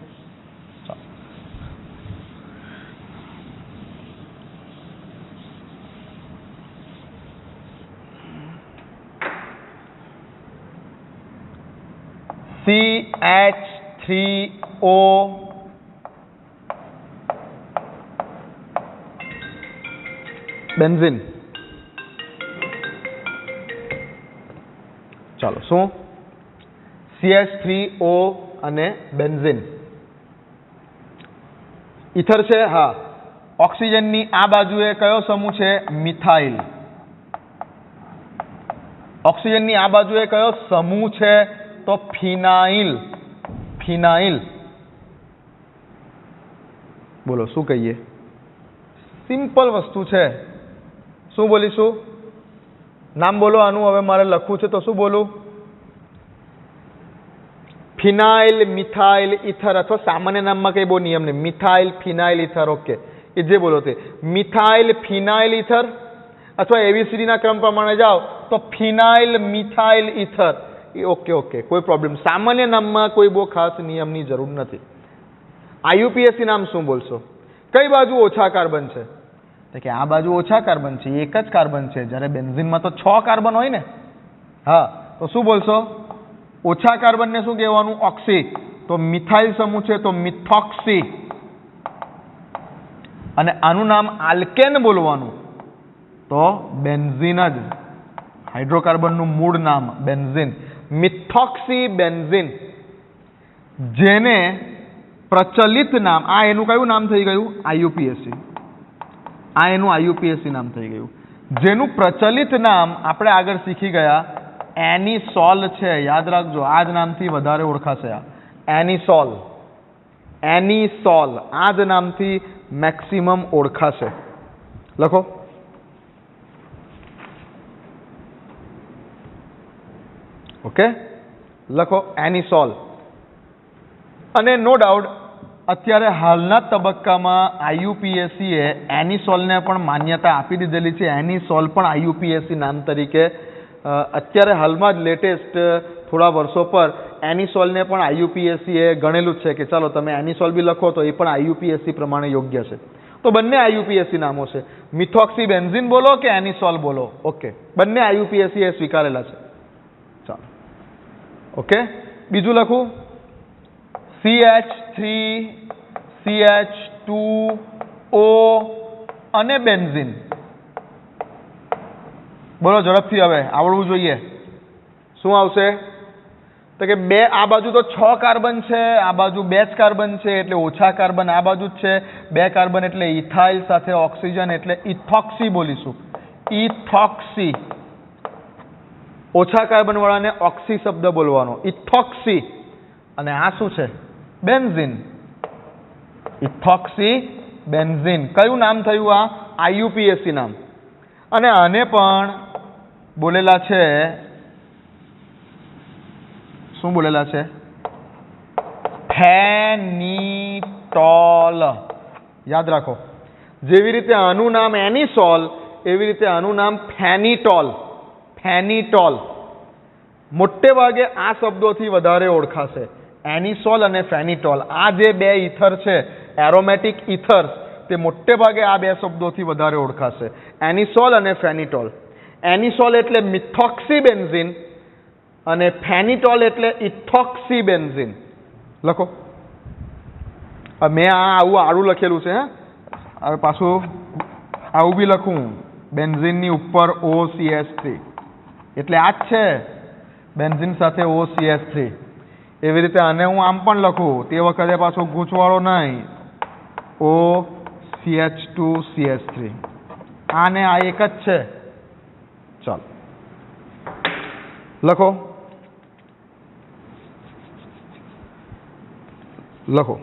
CH3O benzene. ચાલો, શું? CH3O અને બેન્ઝીન ઇથર છે. હા. ઓક્સિજનની આ બાજુએ કયો સમૂહ છે? મિથાઇલ. ઓક્સિજનની આ બાજુએ કયો સમૂહ છે? તો ફિનાઇલ. ફિનાઇલ. બોલો શું કહીએ? સિમ્પલ વસ્તુ છે. શું બોલીશું? નામ બોલો આનું. હવે મારે લખવું છે તો શું બોલું? ફિનાઇલ, મિથાઇલ, ઇથર. અથવા સામાન્ય નામમાં કઈ બહુ નિયમ નહીં. મિથાઇલ, ફિનાઇલ, ઇથર. ઓકે, એ જે બોલો તે. મિથાઇલ, ફિનાઇલ, ઇથર. અથવા ABCD ના ક્રમ પ્રમાણે જાઓ તો ફિનાઇલ, મિથાઇલ, ઇથર. ઓકે ઓકે, કોઈ પ્રોબ્લેમ. સામાન્ય નામમાં કોઈ બહુ ખાસ નિયમની જરૂર નથી. IUPAC નામ શું બોલશો? કઈ બાજુ ઓછા કાર્બન છે? તો કે આ બાજુ ઓછા કાર્બન છે, એક જ કાર્બન છે. જ્યારે બેન્ઝીનમાં તો 6 કાર્બન હોય ને. હા, તો શું બોલશો? ઓછા કાર્બનને શું કહેવાનું? ઓક્સી. તો મિથાઇલ સમૂહ છે તો મિથોક્સી. અને આનું નામ આલ્કેન બોલવાનું તો બેન્ઝીન જ. હાઇડ્રોકાર્બનનું મૂળ નામ બેન્ઝીન. મિથોક્સીબેન્ઝીન, જેને પ્રચલિત નામ, આ એનું કયું નામ થઈ ગયું? આઈયુપીએસી. આ એનું આઈયુપીએસી નામ થઈ ગયું. જેનું પ્રચલિત નામ આપણે આગળ શીખી ગયા એનિસોલ છે. યાદ રાખજો, આ જ નામથી વધારે ઓળખાશે. આ એનિસોલ, એનિસોલ આ જ નામથી મેક્સિમમ ઓળખાશે. લખો. ઓકે, લખો એનિસોલ. અને નો ડાઉટ અત્યારે હાલના તબક્કામાં આઈયુપીએસસીએ એનિસોલને પણ માન્યતા આપી દીધેલી છે. એનિસોલ પણ આઈયુપીએસસી નામ તરીકે અત્યારે હાલમાં જ લેટેસ્ટ થોડા વર્ષો પર એનિસોલને પણ આઈયુપીએસસીએ ગણેલું જ છે કે ચાલો તમે એનિસોલ બી લખો તો એ પણ આઈયુપીએસસી પ્રમાણે યોગ્ય છે. તો બંને આઈયુપીએસસી નામો છે. મિથોક્સીબેન્ઝીન બોલો કે એનિસોલ બોલો, ઓકે, બંને આઈયુપીએસસીએ સ્વીકારેલા છે. ચાલો, ઓકે. બીજું લખું, CH3, CH2O અને બેન્ઝીન. બોલો ઝડપથી, હવે આવડવું જોઈએ. શું આવશે? તો કે બે, આ બાજુ તો 6 કાર્બન છે, આ બાજુ 2 જ કાર્બન છે એટલે ઓછા કાર્બન આ બાજુ જ છે. 2 કાર્બન એટલે ઇથાઇલ સાથે ઓક્સિજન એટલે ઇથોક્સી બોલીશું. ઇથોક્સી. ઓછા કાર્બન વાળાને ઓક્સી શબ્દ બોલવાનો, ઇથોક્સી. અને આ શું છે? બેન્ઝીન. Ethoxy benzene. કયું નામ થયું? આ આઈયુપીએસસી નામ. અને આને પણ બોલેલા છે, શું બોલેલા છે? ફેનિટોલ. યાદ રાખો, જેવી રીતે આનું નામ એનિસોલ એવી રીતે આનું નામ ફેનિટોલ. ફેનિટોલ મોટે ભાગે આ શબ્દોથી વધારે ઓળખાશે. એનિસોલ અને ફેનિટોલ, આ જે બે ઇથર છે, એરોમેટિક ઇથર્સ, તે મોટે ભાગે આ બે શબ્દોથી વધારે ઓળખાશે, એનિસોલ અને ફેનિટોલ. એનિસોલ એટલે મિથોક્સીબેન્ઝીન અને ફેનિટોલ એટલે ઇથોક્સીબેન્ઝીન. લખો. મેં આવું આડું લખેલું છે. હવે પાછું આવું બી લખું, બેન્ઝીનની ઉપર OCH3 એટલે આ જ છે, બેન્ઝીન સાથે OCH3. એવી રીતે આને હું આમ પણ લખું, તે વખતે પાછો ગૂંચવાળો નહીં, OCH2CH3. આને આ એક જ છે. ચાલો લખો. લખો.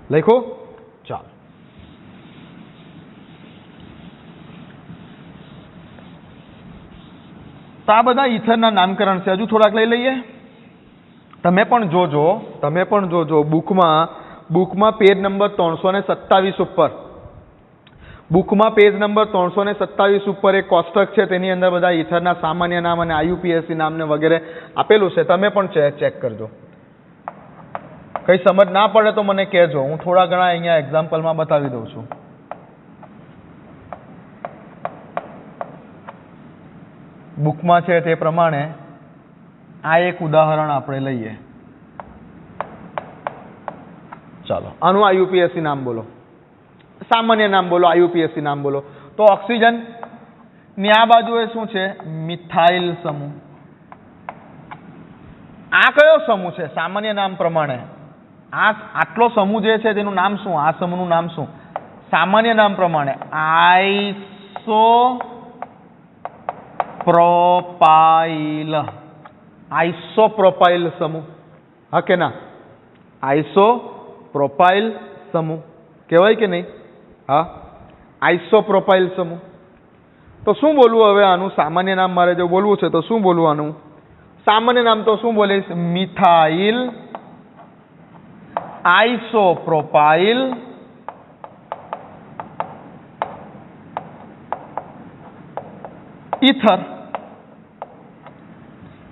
લખો. ચાલો. તો આ બધા ઇથરના નામકરણ છે. હજુ થોડાક લઈ લઈએ. તમે પણ જોજો બુકમાં પેજ નંબર 327 ઉપર, બુકમાં પેજ નંબર 327 ઉપર એક કોષ્ટક છે, તેની અંદર બધા ઇથરના સામાન્ય નામ અને આઈયુપીએસસી નામને વગેરે આપેલું છે. તમે પણ ચેક કરજો. કઈ સમજ ના પડે તો મને કહેજો, હું થોડા ઘણા અહીંયા એક્ઝામ્પલમાં બતાવી દઉં છું. બુકમાં છે તે પ્રમાણે આ એક ઉદાહરણ આપણે લઈએ. ચાલો, આનું આઈયુપીએસસી નામ બોલો, સામાન્ય નામ બોલો, આઈયુપીએસસી નામ બોલો. તો ઓક્સિજન ની આ બાજુએ શું છે? મિથાઇલ સમૂહ. આ કયો સમૂહ છે? સામાન્ય નામ પ્રમાણે આટલો સમૂહ જે છે તેનું નામ શું? આ સમૂહનું નામ શું? સામાન્ય નામ પ્રમાણે આઇસોપ્રોપાઇલ. આઇસોપ્રોપાઇલ સમૂહ. હા કે ના? આઇસોપ્રોપાઇલ સમૂહ કહેવાય કે નહીં? હા, આઇસોપ્રોપાઇલ સમૂહ. તો શું બોલવું હવે આનું સામાન્ય નામ? મારે જો બોલવું છે તો શું બોલવું આનું સામાન્ય નામ? તો શું બોલીશ? Methyl isopropyl ether.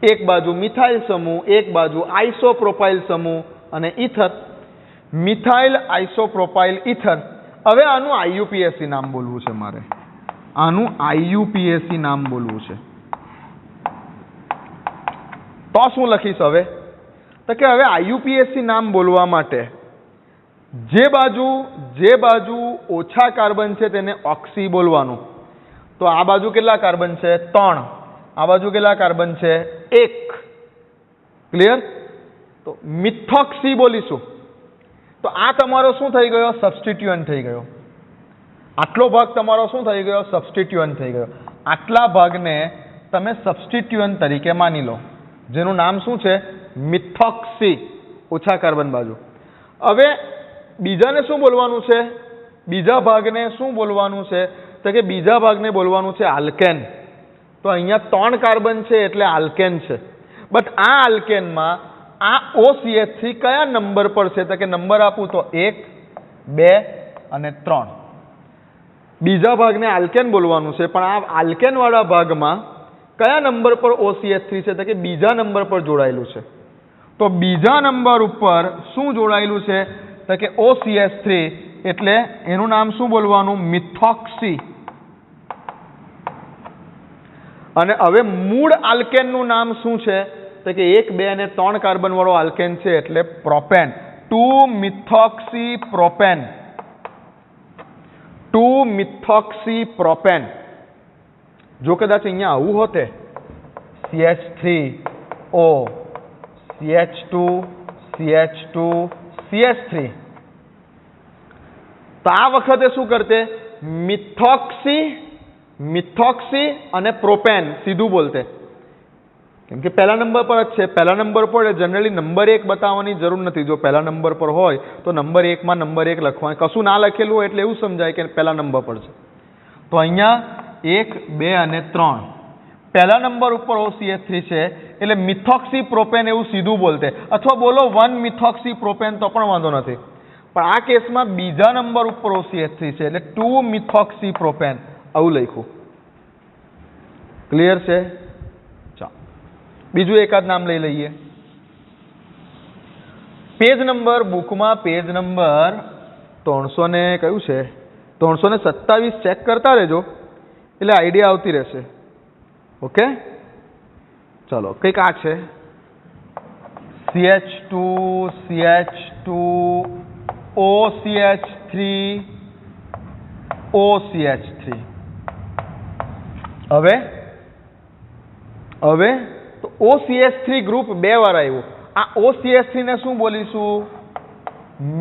એક બાજુ મિથાઇલ સમૂહ, એક બાજુ આઇસોપ્રોપાઇલ સમૂહ અને ઇથર. Methyl isopropyl ether. હવે આનું આઈયુપીએસસી નામ બોલવું છે મારે. આનું આઈયુપીએસસી નામ બોલવું છે. તો શું લખીશ હવે? તો કે હવે આઈયુપીએસસી નામ બોલવા માટે જે બાજુ ઓછા કાર્બન છે તેને ઓક્સી બોલવાનું. તો આ બાજુ કેટલા કાર્બન છે? 3. આ બાજુ કેટલા કાર્બન છે? 1. ક્લિયર? તો મિથોક્સી બોલીશું. તો આ તમારો શું થઈ ગયો? સબસ્ટિટ્યુઅન્ટ થઈ ગયો. આટલો ભાગ તમારો શું થઈ ગયો? સબસ્ટિટ્યુઅન્ટ થઈ ગયો. આટલા ભાગને તમે સબસ્ટિટ્યુઅન્ટ તરીકે માની લો, જેનું નામ શું છે? મિથોક્સી, ઓછા કાર્બન બાજુ. હવે બીજાને શું બોલવાનું છે? બીજા ભાગને શું બોલવાનું છે? તો કે બીજા ભાગને બોલવાનું છે આલ્કેન. તો અહીંયા 3 કાર્બન છે એટલે આલ્કેન છે. બટ આ આલ્કેનમાં આ OCH3 કયા નંબર પર છે? તો કે નંબર આપું તો 1, 2 અને 3. બીજા ભાગને આલ્કેન બોલવાનું છે, પણ આ આલ્કેન વાળા ભાગમાં કયા નંબર પર OCH3 છે? તો કે બીજા નંબર પર જોડાયેલું છે. તો બીજા નંબર ઉપર શું જોડાયેલું છે? તો કે OCH3, એટલે એનું નામ શું બોલવાનું? મિથોક્સી. અને હવે મૂળ આલ્કેનનું નામ શું છે? તો કે 1, 2 અને 3 કાર્બન વાળો આલ્કેન છે એટલે પ્રોપેન. 2-મિથોક્સી-પ્રોપેન. 2-મિથોક્સી-પ્રોપેન. જો કદાચ અહીંયા આવું હોતે, CH3O, CH2, CH2, CH3, તો આ વખતે શું કરતે? મિથોક્સી અને પ્રોપેન સીધું બોલતે. કેમ કે પહેલા નંબર પર જ છે. પહેલા નંબર પર જનરલી નંબર 1 બતાવવાની જરૂર નથી. જો પહેલા નંબર પર હોય તો નંબર 1 માં નંબર 1 લખવાનું. કશું ના લખેલું હોય એટલે એવું સમજાય કે પહેલા નંબર પર છે. તો અહીંયા 1, 2 અને 3 પહેલા નંબર ઉપર OCH3 છે એટલે મિથોક્સી પ્રોપેન એવું સીધું બોલતે, અથવા બોલો 1-મિથોક્સી પ્રોપેન તો પણ વાંધો નથી. પણ આ કેસમાં બીજા નંબર ઉપર OCH3 છે એટલે 2-મિથોક્સી પ્રોપેન આવું લખ્યું. ક્લિયર છે? ચાલો બીજું એકાદ નામ લઈ લઈએ. પેજ નંબર બુકમાં પેજ નંબર 300 ને કયું છે? 327 ચેક કરતા રહેજો એટલે આઈડિયા આવતી રહેશે. ઓકે, ચલો કંઈક આ છે CH2 CH2 OCH3 OCH3. હવે તો OCH3 ગ્રુપ 2 વાર આવ્યું. આ OCH3 ને શું બોલીશું?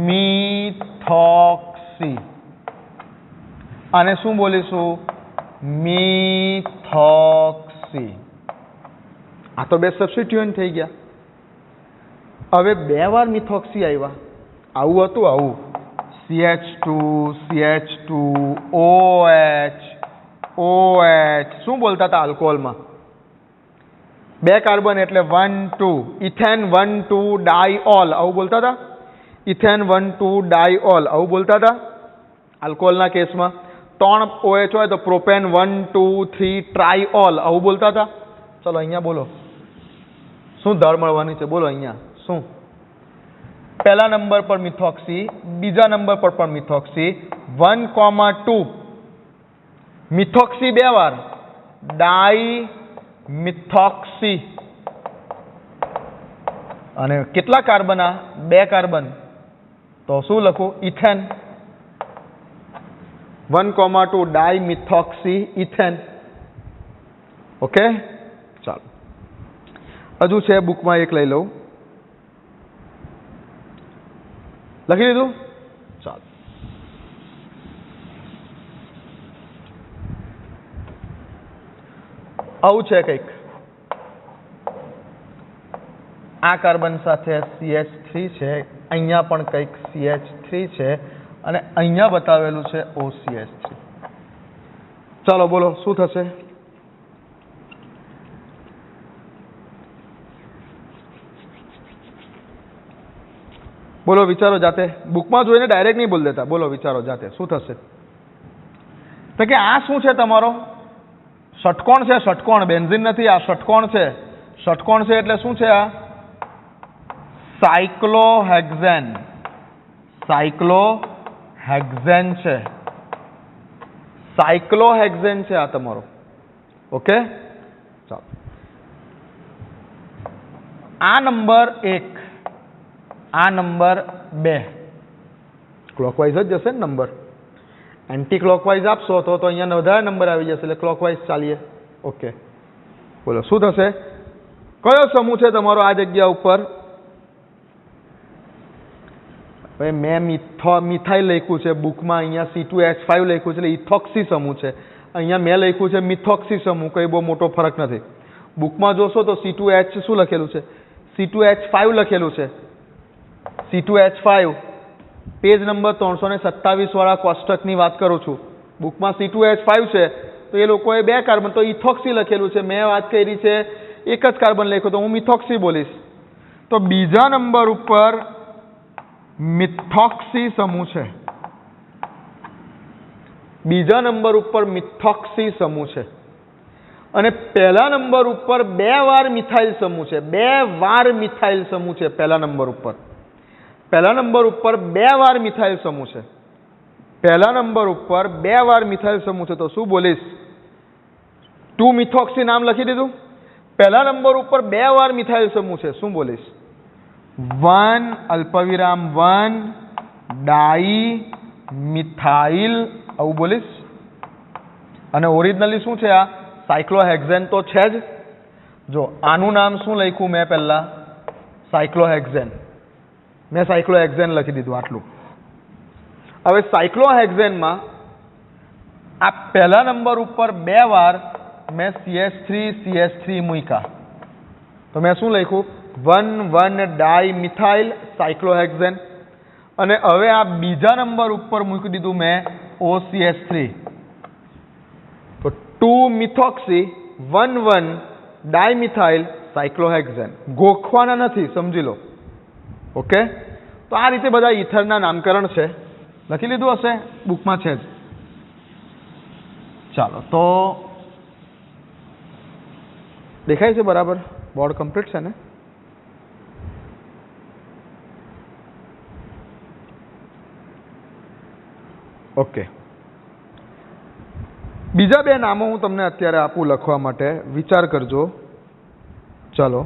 મિથોક્સી. આને શું બોલીશું? મિથોક્સી. આ તો બે સબસ્ટિટ્યુઅન્ટ થઈ ગયા. હવે 2 વાર મિથોક્સી આવ્યા. આવું હતું, આવું CH2 CH2 OH OH. શું બોલતા હતા આલ્કોહોલમાં? 2 કાર્બન એટલે 1 2 ઇથેન 1 2 ડાઈઓલ આવું બોલતા હતા. ઇથેન 1 2 ડાઈઓલ આવું બોલતા હતા આલ્કોહોલના કેસમાં. 3 OH હોય તો પ્રોપેન 1 2 3 ટ્રાઈઓલ આવું બોલતા હતા. ચલો અહીંયા બોલો શું ધાર મળવાની છે? બોલો અહીંયા શું? પહેલા નંબર પર મિથોક્સી, બીજા નંબર પર પણ મિથોક્સી. 1,2 મિથોક્સી 2 વાર, ડાઈ મિથોક્સી. અને કેટલા કાર્બન? આ 2 કાર્બન. તો શું લખું? ઇથેન. 1,2 ડાઈ મિથોક્સી ઇથેન. ઓકે, ચાલો હજુ છે બુકમાં, એક લઈ લઉં. લખી દીધું? ચાલો આવું છે કંઈક. આ કાર્બન સાથે CH3 છે, અહીંયા પણ કંઈક CH3 છે અને અહીંયા બતાવેલું છે OCH3. ચાલો બોલો શું થશે? બોલો, વિચારો જાતે. બુકમાં જોઈને ડાયરેક્ટ નહીં બોલ દેતા. બોલો, વિચારો જાતે શું થશે? તો કે આ શું છે તમારો? ષટકોણ છે. ષટકોણ, બેન્ઝીન નથી, આ ષટકોણ છે. ષટકોણ છે એટલે શું છે? આ સાયક્લોહેક્ઝેન. સાયક્લોહેક્ઝેન છે. સાયક્લોહેક્ઝેન છે આ તમારો. ઓકે, ચાલો. આ નંબર 1, આ નંબર 2, ક્લોકવાઇઝ જ જશે ને નંબર. એન્ટી ક્લોકવાઇઝ આપશો તો અહીંયા વધારે નંબર આવી જશે, એટલે ક્લોકવાઇઝ ચાલીએ. ઓકે, બોલો શું થશે? કયો સમૂહ છે તમારો આ જગ્યા ઉપર? હવે મેં મિથાઇલ લખ્યું છે બુકમાં, અહીંયા C2H5 લખ્યું છે એટલે ઇથોક્સી સમૂહ છે. અહીંયા મેં લખ્યું છે મિથોક્સી સમૂહ, કંઈ બહુ મોટો ફરક નથી. બુકમાં જોશો તો C2H શું લખેલું છે? C2H5 લખેલું છે. C2H5 પેજ નંબર 327 વાળા કોષ્ટકની વાત કરું છું. બુકમાં C2H5 છે તો એ લોકોએ 2 કાર્બન તો ઇથોક્સી લખેલું છે. મેં વાત કરી છે એક જ કાર્બન લખ્યો તો હું મિથોક્સી બોલીશ. તો બીજા નંબર ઉપર મિથોક્સી સમૂહ છે. બીજા નંબર ઉપર મિથોક્સી સમૂહ છે. અને પહેલા નંબર ઉપર 2 વાર મિથાઇલ સમૂહ છે. 2 વાર મિથાઇલ સમૂહ છે પહેલા નંબર ઉપર. પહેલા નંબર ઉપર 2 વાર મિથાઇલ સમૂહ છે. પહેલા નંબર ઉપર 2 વાર મિથાઇલ સમૂહ છે. તો શું બોલીશ? 2 મિથોક્સી નામ લખી દીધું. પહેલા નંબર ઉપર 2 વાર મિથાઇલ સમૂહ છે. શું બોલીશ? 1 અલ્પવિરામ 1 ડાઈ મિથાઇલ, આવું બોલીશ. અને ઓરિજિનલી શું છે આ? સાયક્લોહેક્ઝેન તો છે જ. જો આનું નામ શું લખ્યું મેં પહેલા? સાયક્લોહેક્ઝેન. મેં સાયક્લોહેક્ઝેન લખી દીધું આટલું. હવે સાયક્લોહેક્ઝેનમાં આ પહેલા નંબર ઉપર 2 વાર મેં CH3 મૂક્યા. તો મેં શું લખ્યું? 1 ડાઈ મિથાઇલ સાયક્લોહેક્ઝેન. અને હવે આ બીજા નંબર ઉપર મૂકી દીધું મેં OCH3. તો 2 મિથોક્સી 1 ડાઈ મિથાઇલ સાયક્લોહેક્ઝેન. ગોખવાના નથી, સમજી લો. ઓકે, તો આ રીતે બધા ઇથરના નામકરણ છે. લખી લીધું હશે, બુકમાં છે જ. ચાલો, તો દેખાય છે બરાબર? બોર્ડ કમ્પ્લીટ છે ને? ઓકે, બીજા 2 નામો હું તમને અત્યારે આપું લખવા માટે, વિચાર કરજો. ચાલો,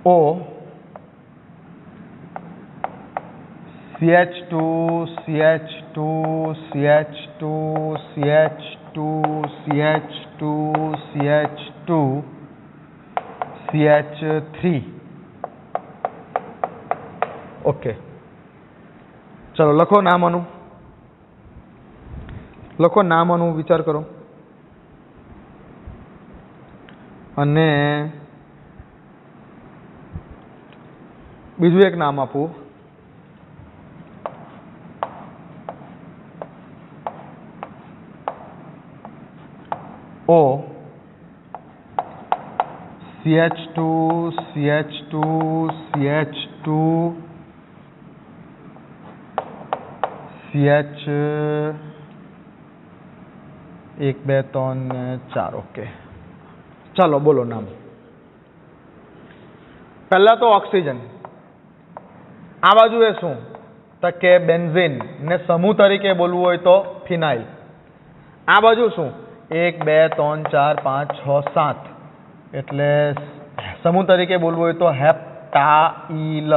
O CH2 CH2 CH2 CH2 CH2 CH2 CH3. Okay, ચલો લખો નામ આનું. લખો નામ આનું, વિચાર કરો. અને બીજું એક નામ આપું. O CH2 CH2 CH2 CH 1 2 3 4. Okay, ચાલો બોલો નામ. પહેલા તો ઓક્સિજન. આ બાજુ એ શું? તો કે બેન્ઝીન ને સમૂહ તરીકે બોલવું હોય તો ફિનાઇલ. આ બાજુ શું? 1 2 3 4 5 6 7, એટલે સમૂહ તરીકે બોલવું હોય તો હેપ્ટાઇલ.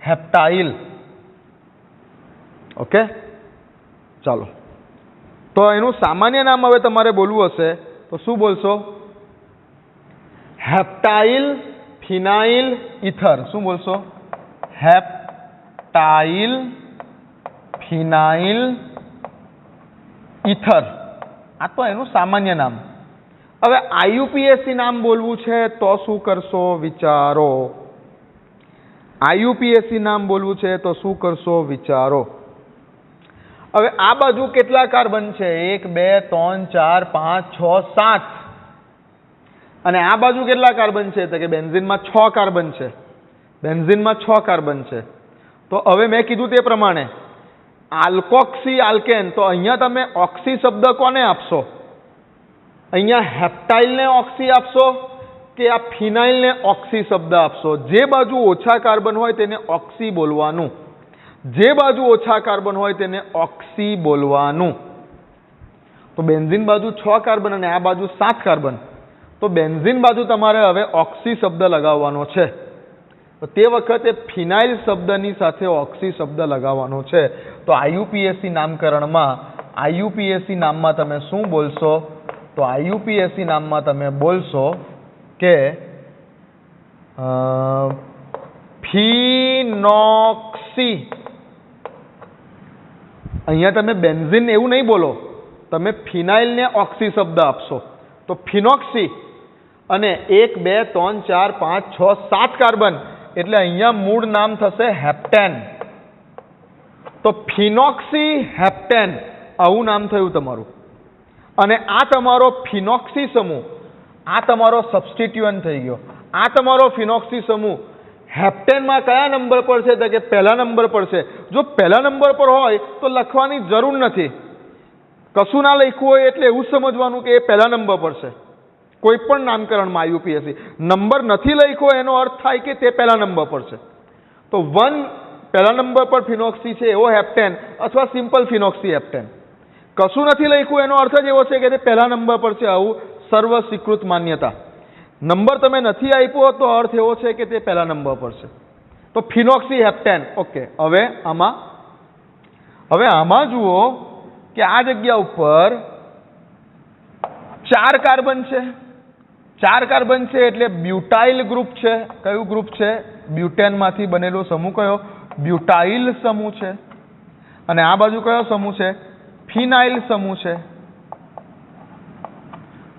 હેપ્ટાઇલ. ઓકે, ચાલો. તો એનું સામાન્ય નામ હવે તમારે બોલવું હશે તો શું બોલશો? હેપ્ટાઇલ ફિનાઇલ ઇથર. શું બોલશો? હેપ્ટાઇલ ફિનાઇલ ઇથર. આ તો એનું સામાન્ય નામ. હવે IUPAC નામ બોલવું છે તો શું કરશો? વિચારો. IUPAC નામ બોલવું છે તો શું કરશો? વિચારો. હવે આ બાજુ કેટલા કાર્બન છે? 1 2 3 4 5 6 7. અને આ બાજુ કેટલા કાર્બન છે? તો કે બેન્ઝીનમાં 6 કાર્બન છે. બેન્ઝીનમાં 6 કાર્બન છે. તો હવે મેં કીધું તે પ્રમાણે આલ્કોક્સી આલ્કેન, તો અહીંયા તમે ઓક્સી શબ્દ કોને આપશો? અહીંયા હેપ્ટાઇલને ઓક્સી આપશો કે આ ફિનાઇલને ઓક્સી શબ્દ આપશો? જે બાજુ ઓછા કાર્બન હોય તેને ઓક્સી બોલવાનું. જે બાજુ ઓછા કાર્બન હોય તેને ઓક્સી બોલવાનું. તો બેન્ઝીન બાજુ 6 કાર્બન અને આ બાજુ 7 કાર્બન, તો બેન્ઝીન બાજુ તમારે હવે ઓક્સી શબ્દ લગાવવાનો છે. તો તે વખતે ફિનાઇલ શબ્દની સાથે ઓક્સી શબ્દ લગાવવાનો છે. તો આઈયુપીએસસી નામકરણમાં આઈયુપીએસસી નામમાં તમે શું બોલશો? તો આઈયુપીએસસી નામમાં તમે બોલશો કે ફિનોક્સી. અહીંયા તમે બેન્ઝીન એવું નહીં બોલો, તમે ફિનાઇલને ઓક્સી શબ્દ આપશો. તો ફિનોક્સી અને 1 2 3 4 5 6 7 કાર્બન એટલે અહીંયા મૂળ નામ થશે હેપ્ટેન. તો ફિનોક્સી હેપ્ટેન આવું નામ થયું તમારું. અને આ તમારો ફિનોક્સી સમૂહ, આ તમારો સબસ્ટિટ્યુઅન્ટ થઈ ગયો. આ તમારો ફિનોક્સી સમૂહ હેપ્ટેનમાં કયા નંબર પર છે? તો કે પહેલા નંબર પર છે. જો પહેલા નંબર પર હોય તો લખવાની જરૂર નથી. કશું ના લખ્યું હોય એટલે એવું સમજવાનું કે એ પહેલા નંબર પર છે. કોઈ પણ નામકરણમાં આઈયુપીએસસી નંબર નથી લખ્યો એનો અર્થ થાય કે તે પહેલા નંબર પર છે. તો 1 પહેલા નંબર પર ફિનોક્સી છે એવો હેપ્ટેન અથવા સિમ્પલ ફિનોક્સી હેપ્ટેન. કશું નથી લખ્યું એનો અર્થ જ એવો છે કે તે પહેલા નંબર પર છે. આવું સર્વ સ્વીકૃત માન્યતા. નંબર તમે નથી આપ્યો તો અર્થ એવો છે કે તે પહેલા નંબર પર છે. તો ફિનોક્સી હેપ્ટેન. ઓકે, હવે આમાં જુઓ કે આ જગ્યા ઉપર 4 કાર્બન છે. 4 કાર્બન છે એટલે બ્યુટાઇલ ગ્રુપ છે. કયું ગ્રુપ છે? બ્યુટેનમાંથી બનેલો સમૂહ કયો? બ્યુટાઇલ સમૂહ છે. અને આ બાજુ કયો સમૂહ છે? ફિનાઇલ સમૂહ છે.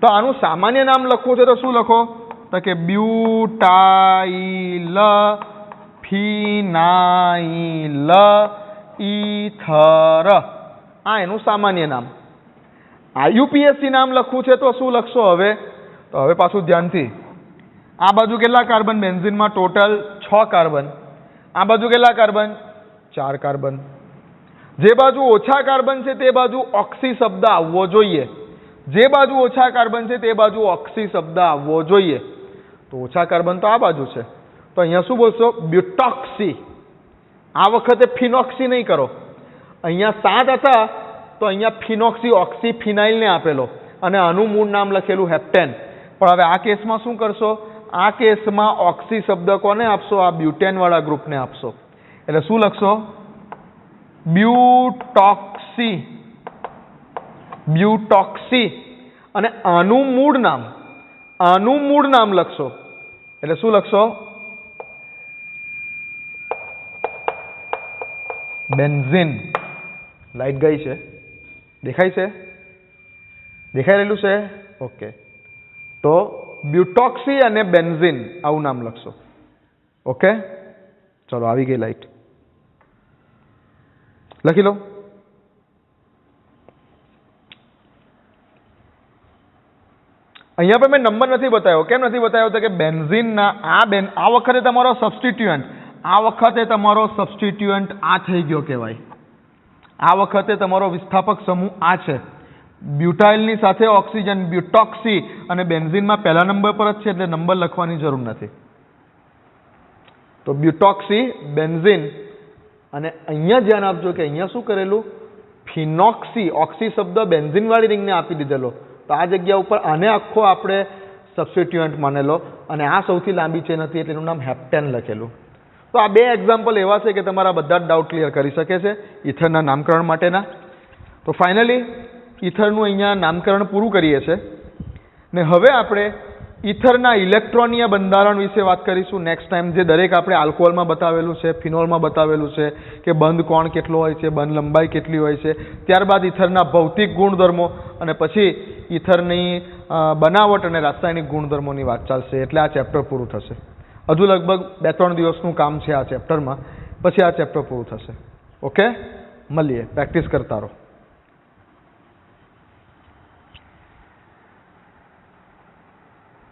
તો આનું સામાન્ય નામ લખવું છે તો શું લખો? તો કે બ્યુટાઇલ ફિનાઇલ ઈથર. આ એનું સામાન્ય નામ. આઈયુપીએસસી નામ લખવું છે તો શું લખશો હવે? તો હવે પાછું ધ્યાનથી, આ બાજુ કેટલા કાર્બન બેન્ઝીનમાં? Total 6 carbon. આ બાજુ કેટલા કાર્બન? 4 કાર્બન. જે બાજુ ઓછા કાર્બન છે તે બાજુ ઓક્સી શબ્દ આવવો જોઈએ. જે બાજુ ઓછા કાર્બન છે તે બાજુ ઓક્સી શબ્દ આવવો જોઈએ. તો ઓછા કાર્બન તો આ બાજુ છે, તો અહીંયા શું બોલશો? બ્યુટોક્સી. આ વખતે ફિનોક્સી નહીં કરો. અહીંયા 7 હતા તો અહીંયા ફિનોક્સી ઓક્સી ફિનાઇલને આપેલો અને આનું મૂળ નામ લખેલું હેપ્ટેન. પણ હવે આ કેસમાં શું કરશો? આ કેસમાં ઓક્સી શબ્દ કોને આપશો? આ બ્યુટેન વાળા ગ્રુપને આપશો. એટલે શું લખશો? બ્યુટોક્સી. બ્યુટોક્સી. અને આનું મૂળ નામ લખશો. એટલે શું લખશો? બેન્ઝીન. લાઈટ ગઈ છે, દેખાય છે? દેખાઈ રહેલું છે? ઓકે. તો બ્યુટોક્સી અને બેન્ઝીન આવું નામ લખશો. ઓકે, ચલો આવી ગઈ લાઈટ. લખી લો. અહીંયા પર મેં નંબર નથી બતાવ્યો. કેમ નથી બતાવ્યો? તો કે બેન્ઝીનના આ વખતે તમારો સબસ્ટિટ્યુઅન્ટ આ થઈ ગયો કહેવાય. આ વખતે તમારો વિસ્થાપક સમૂહ આ છે. બ્યુટાઇલની સાથે ઓક્સિજન બ્યુટોક્સી અને બેન્ઝીનમાં પહેલા નંબર પર જ છે એટલે નંબર લખવાની જરૂર નથી. તો બ્યુટોક્સી, બેન્ઝીન. અને અહીંયા ધ્યાન આપજો કે અહીંયા શું કરેલું? ફિનોક્સી. ઓક્સી શબ્દ બેન્ઝીન વાળી રિંગને આપી દીધેલો. તો આ જગ્યા ઉપર આને આખો આપણે સબસ્ટિટ્યુઅન્ટ માનેલો અને આ સૌથી લાંબી ચેન હતી એટલે એનું નામ હેપ્ટેન લખેલું. તો આ 2 એક્ઝામ્પલ એવા છે કે તમારા બધા જ ડાઉટ ક્લિયર કરી શકે છે ઇથરના નામકરણ માટેના. તો ફાઇનલી ઇથરનું અહીંયા નામકરણ પૂરું કરીએ છીએ ને હવે આપણે ઇથરના ઇલેક્ટ્રોનીય બંધારણ વિશે વાત કરીશું નેક્સ્ટ ટાઈમ. જે દરેક આપણે આલ્કોહોલમાં બતાવેલું છે, ફિનોલમાં બતાવેલું છે કે બંધ કોણ કેટલો હોય છે, બંધ લંબાઈ કેટલી હોય છે, ત્યારબાદ ઇથરના ભૌતિક ગુણધર્મો અને પછી ઇથરની બનાવટ અને રાસાયણિક ગુણધર્મોની વાત ચાલશે. એટલે આ ચેપ્ટર પૂરું થશે. હજુ લગભગ 2-3 દિવસનું કામ છે આ ચેપ્ટરમાં, પછી આ ચેપ્ટર પૂરું થશે. ઓકે, મળીએ. પ્રેક્ટિસ કરતા રહો.